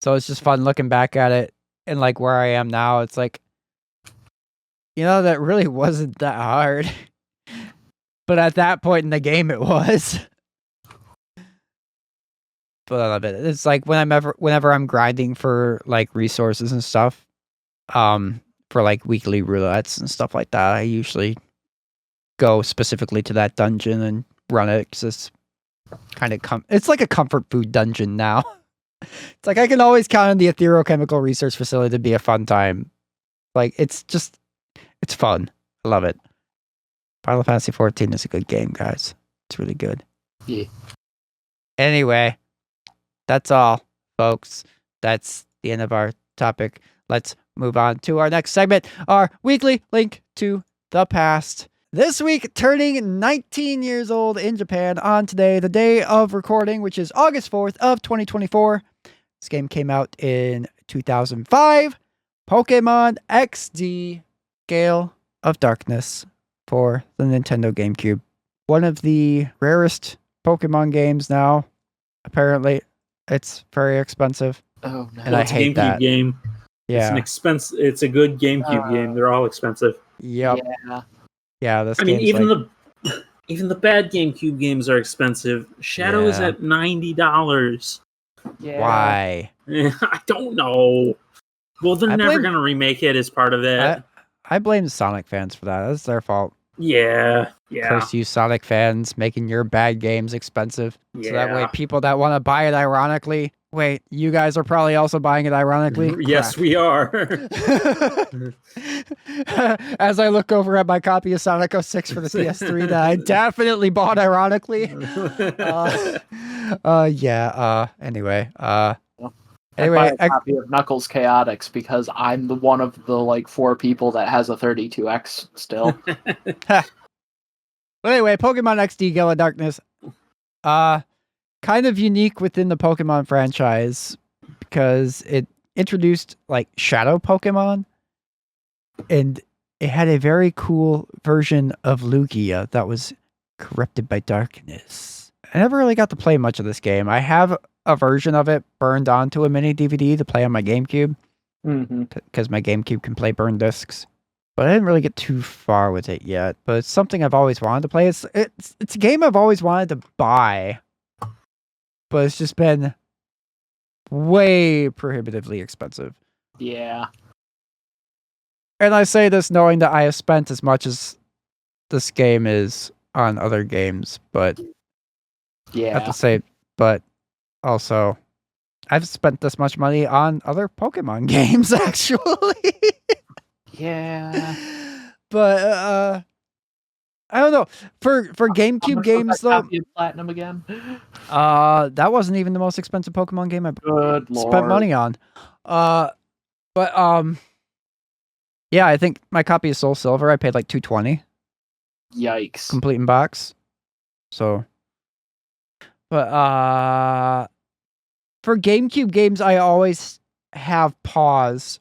So it's just fun looking back at it, and like where I am now, it's like, that really wasn't that hard. But at that point in the game, it was. but I love it. It's like whenever I'm grinding for like resources and stuff, for like weekly roulettes and stuff like that, I usually go specifically to that dungeon and run it because it's kind of it's like a comfort food dungeon now. It's like I can always count on the etherochemical research facility to be a fun time. Like it's fun. I love it. Final Fantasy 14 is a good game, guys. It's really good. Yeah. Anyway, that's all, folks. That's the end of our topic. Let's move on to our next segment, our weekly link to the past. This week, turning 19 years old in Japan on today, the day of recording, which is August 4th of 2024. This game came out in 2005. Pokemon XD Gale of Darkness for the Nintendo GameCube. One of the rarest Pokemon games now. Apparently, it's very expensive. Oh no. And I It's a hate GameCube that. game. Yeah. It's a good GameCube game. They're all expensive. Yep. Yeah. Yeah, this I mean, game's even the bad GameCube games are expensive. Shadow is Yeah. at $90. Yeah. why? I don't know. Well, they're I never blame- gonna remake it as part of it. I blame the Sonic fans for that. That's their fault. Yeah. Curse you, Sonic fans, making your bad games expensive. So that way Yeah. people that want to buy it ironically, wait, you guys are probably also buying it ironically? Yes, we are. As I look over at my copy of Sonic 06 for the PS3 that I definitely bought ironically. Anyway, I buy a copy of Knuckles Chaotix because I'm the one of the like 4 people that has a 32X still. But anyway, Pokemon XD Gale of Darkness, kind of unique within the Pokemon franchise because it introduced like shadow Pokemon, and it had a very cool version of Lugia that was corrupted by darkness. I never really got to play much of this game. I have a version of it burned onto a mini DVD to play on my GameCube because my GameCube can play burned discs. But I didn't really get too far with it yet. But it's something I've always wanted to play. It's a game I've always wanted to buy, but it's just been way prohibitively expensive. Yeah. And I say this knowing that I have spent as much as this game is on other games, but Yeah. at the same, but also I've spent this much money on other Pokemon games actually. Yeah. But I don't know. For GameCube games though, Copy of Platinum again. that wasn't even the most expensive Pokemon game I Good lord. spent money on. Yeah, I think my copy of Soul Silver I paid like $220 Yikes. complete in box. So, but for GameCube games, I always have pause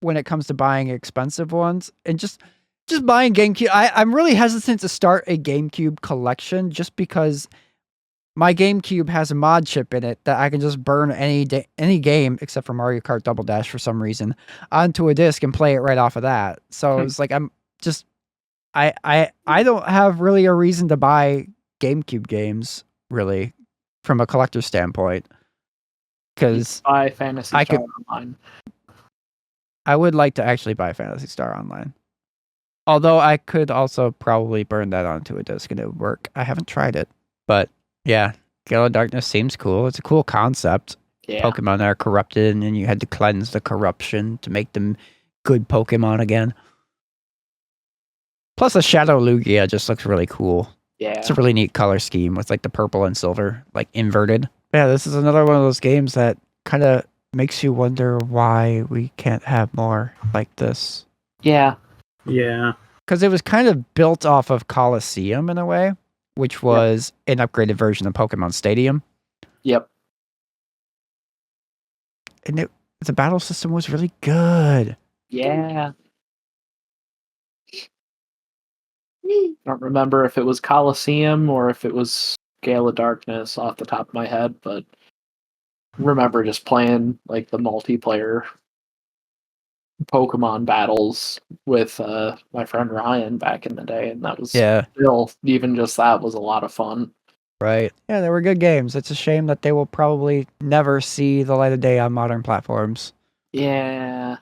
when it comes to buying expensive ones, and just buying GameCube. I'm really hesitant to start a GameCube collection just because my GameCube has a mod chip in it that I can just burn any game except for Mario Kart Double Dash for some reason onto a disc and play it right off of that. So it's like I don't have really a reason to buy GameCube games really from a collector standpoint because Buy Fantasy I Star could- Online. I would like to actually buy Phantasy Star Online. Although I could also probably burn that onto a disc and it would work. I haven't tried it. But yeah, Gale of Darkness seems cool. It's a cool concept. Yeah. Pokemon are corrupted and then you had to cleanse the corruption to make them good Pokemon again. Plus the Shadow Lugia just looks really cool. Yeah. It's a really neat color scheme with like the purple and silver like inverted. Yeah, this is another one of those games that kind of makes you wonder why we can't have more like this. Yeah. Yeah. Because it was kind of built off of Coliseum in a way, which was an upgraded version of Pokemon Stadium. Yep. And the battle system was really good. Yeah. Don't remember if it was Coliseum or if it was Gale of Darkness off the top of my head, but remember just playing like the multiplayer Pokemon battles with my friend Ryan back in the day, and that was Yeah. still, even just that was a lot of fun. Right. Yeah, they were good games. It's a shame that they will probably never see the light of day on modern platforms. Yeah.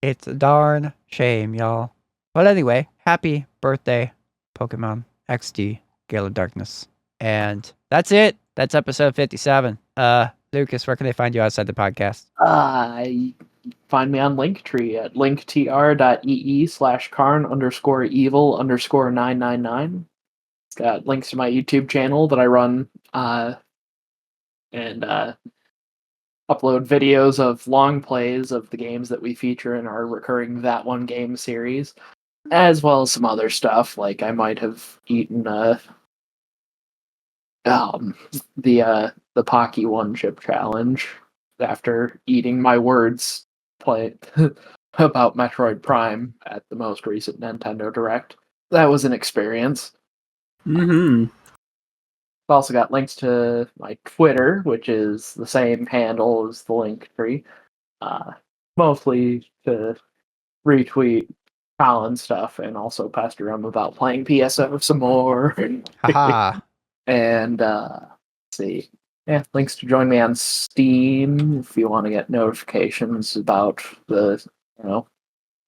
It's a darn shame, y'all. But anyway, happy birthday, Pokemon XD Gale of Darkness. And that's it. That's episode 57. Lucas, where can they find you outside the podcast? Find me on Linktree at linktr.ee/Karn_evil_999. It's got links to my YouTube channel that I run and upload videos of long plays of the games that we feature in our recurring That One Game series, as well as some other stuff, like I might have eaten the Pocky One Chip Challenge after eating my words play about Metroid Prime at the most recent Nintendo Direct. That was an experience. Mm-hmm. I've also got links to my Twitter, which is the same handle as the Linktree, mostly to retweet Colin stuff and also pester him about playing PSO some more. Haha. And let's see. Yeah, links to join me on Steam if you want to get notifications about the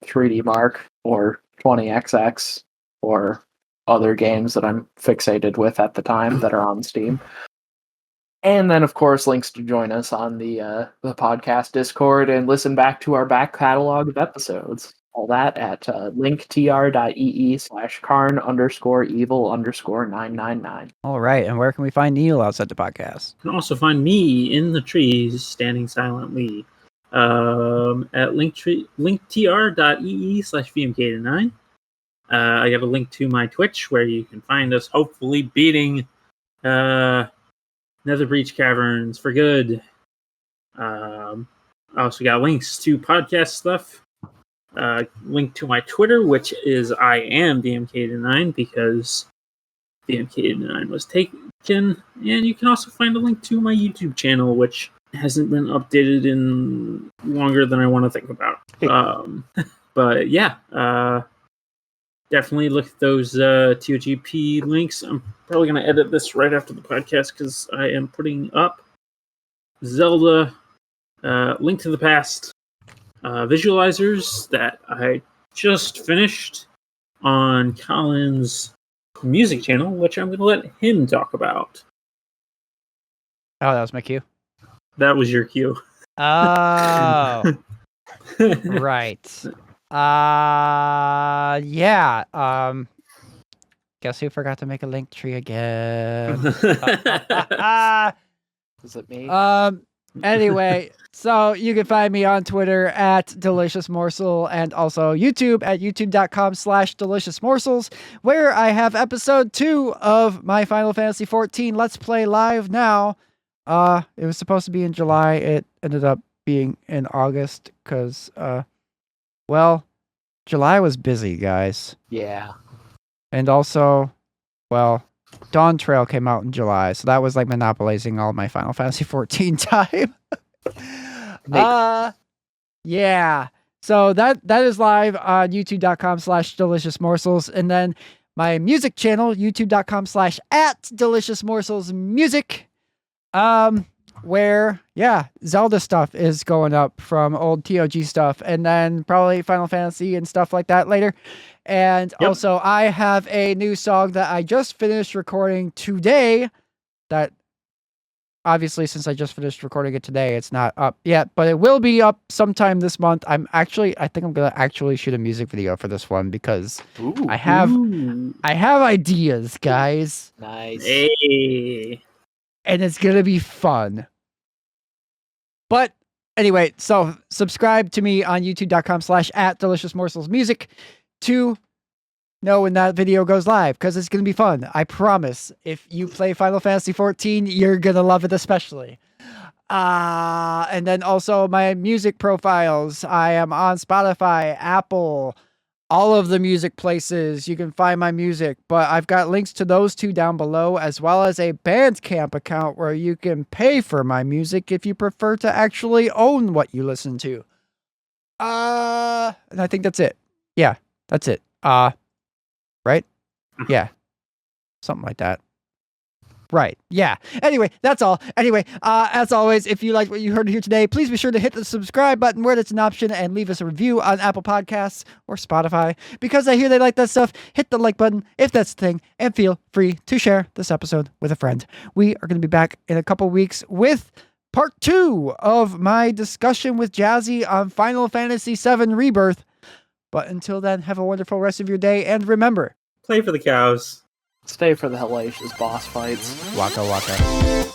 3D Mark or 20XX or other games that I'm fixated with at the time that are on Steam. And then, of course, links to join us on the podcast Discord and listen back to our back catalog of episodes. All that at linktr.ee/Karn_evil_999. All right. And where can we find Neal outside the podcast? You can also find me in the trees, standing silently, at linktr.ee/VMK9. I got a link to my Twitch where you can find us hopefully beating Nether Breach Caverns for good. I also got links to podcast stuff. Link to my Twitter, which is I am DMK9 because DMK9 was taken. And you can also find a link to my YouTube channel, which hasn't been updated in longer than I want to think about. But yeah, definitely look at those TOGP links. I'm probably going to edit this right after the podcast because I am putting up Zelda Link to the Past visualizers that I just finished on Colin's music channel, which I'm going to let him talk about. Oh, that was my cue. That was your cue. Oh, right. Yeah. Guess who forgot to make a link tree again? Is it me? Anyway, so you can find me on Twitter at Delicious Morsel and also YouTube at youtube.com/Delicious Morsels, where I have episode 2 of my Final Fantasy 14 Let's Play live now. It was supposed to be in July. It ended up being in August because, July was busy, guys. Yeah. And also, Dawn Trail came out in July, so that was like monopolizing all my Final Fantasy 14 time. Yeah. So that is live on youtube.com/Delicious Morsels, and then my music channel, youtube.com/@Delicious Morsels Music. Where Zelda stuff is going up from old TOG stuff, and then probably Final Fantasy and stuff like that later. And also I have a new song that I just finished recording today that obviously since I just finished recording it today, it's not up yet, but it will be up sometime this month. I think I'm going to actually shoot a music video for this one because I have ideas, guys. Nice. Hey. And it's going to be fun. But anyway, so subscribe to me on youtube.com/@Delicious Morsels Music to know when that video goes live, because it's going to be fun. I promise. If you play Final Fantasy 14, you're going to love it especially. And then also my music profiles. I am on Spotify, Apple, all of the music places you can find my music, but I've got links to those two down below, as well as a Bandcamp account where you can pay for my music if you prefer to actually own what you listen to. And I think that's it. Yeah, that's it. Right? Yeah. Something like that. Right. Yeah. Anyway, that's all. Anyway, as always, if you liked what you heard here today, please be sure to hit the subscribe button where that's an option and leave us a review on Apple Podcasts or Spotify. Because I hear they like that stuff, hit the like button if that's the thing, and feel free to share this episode with a friend. We are going to be back in a couple weeks with part 2 of my discussion with Jazzy on Final Fantasy VII Rebirth. But until then, have a wonderful rest of your day, and remember, Play for the cows. Stay for the hellacious boss fights. Waka waka.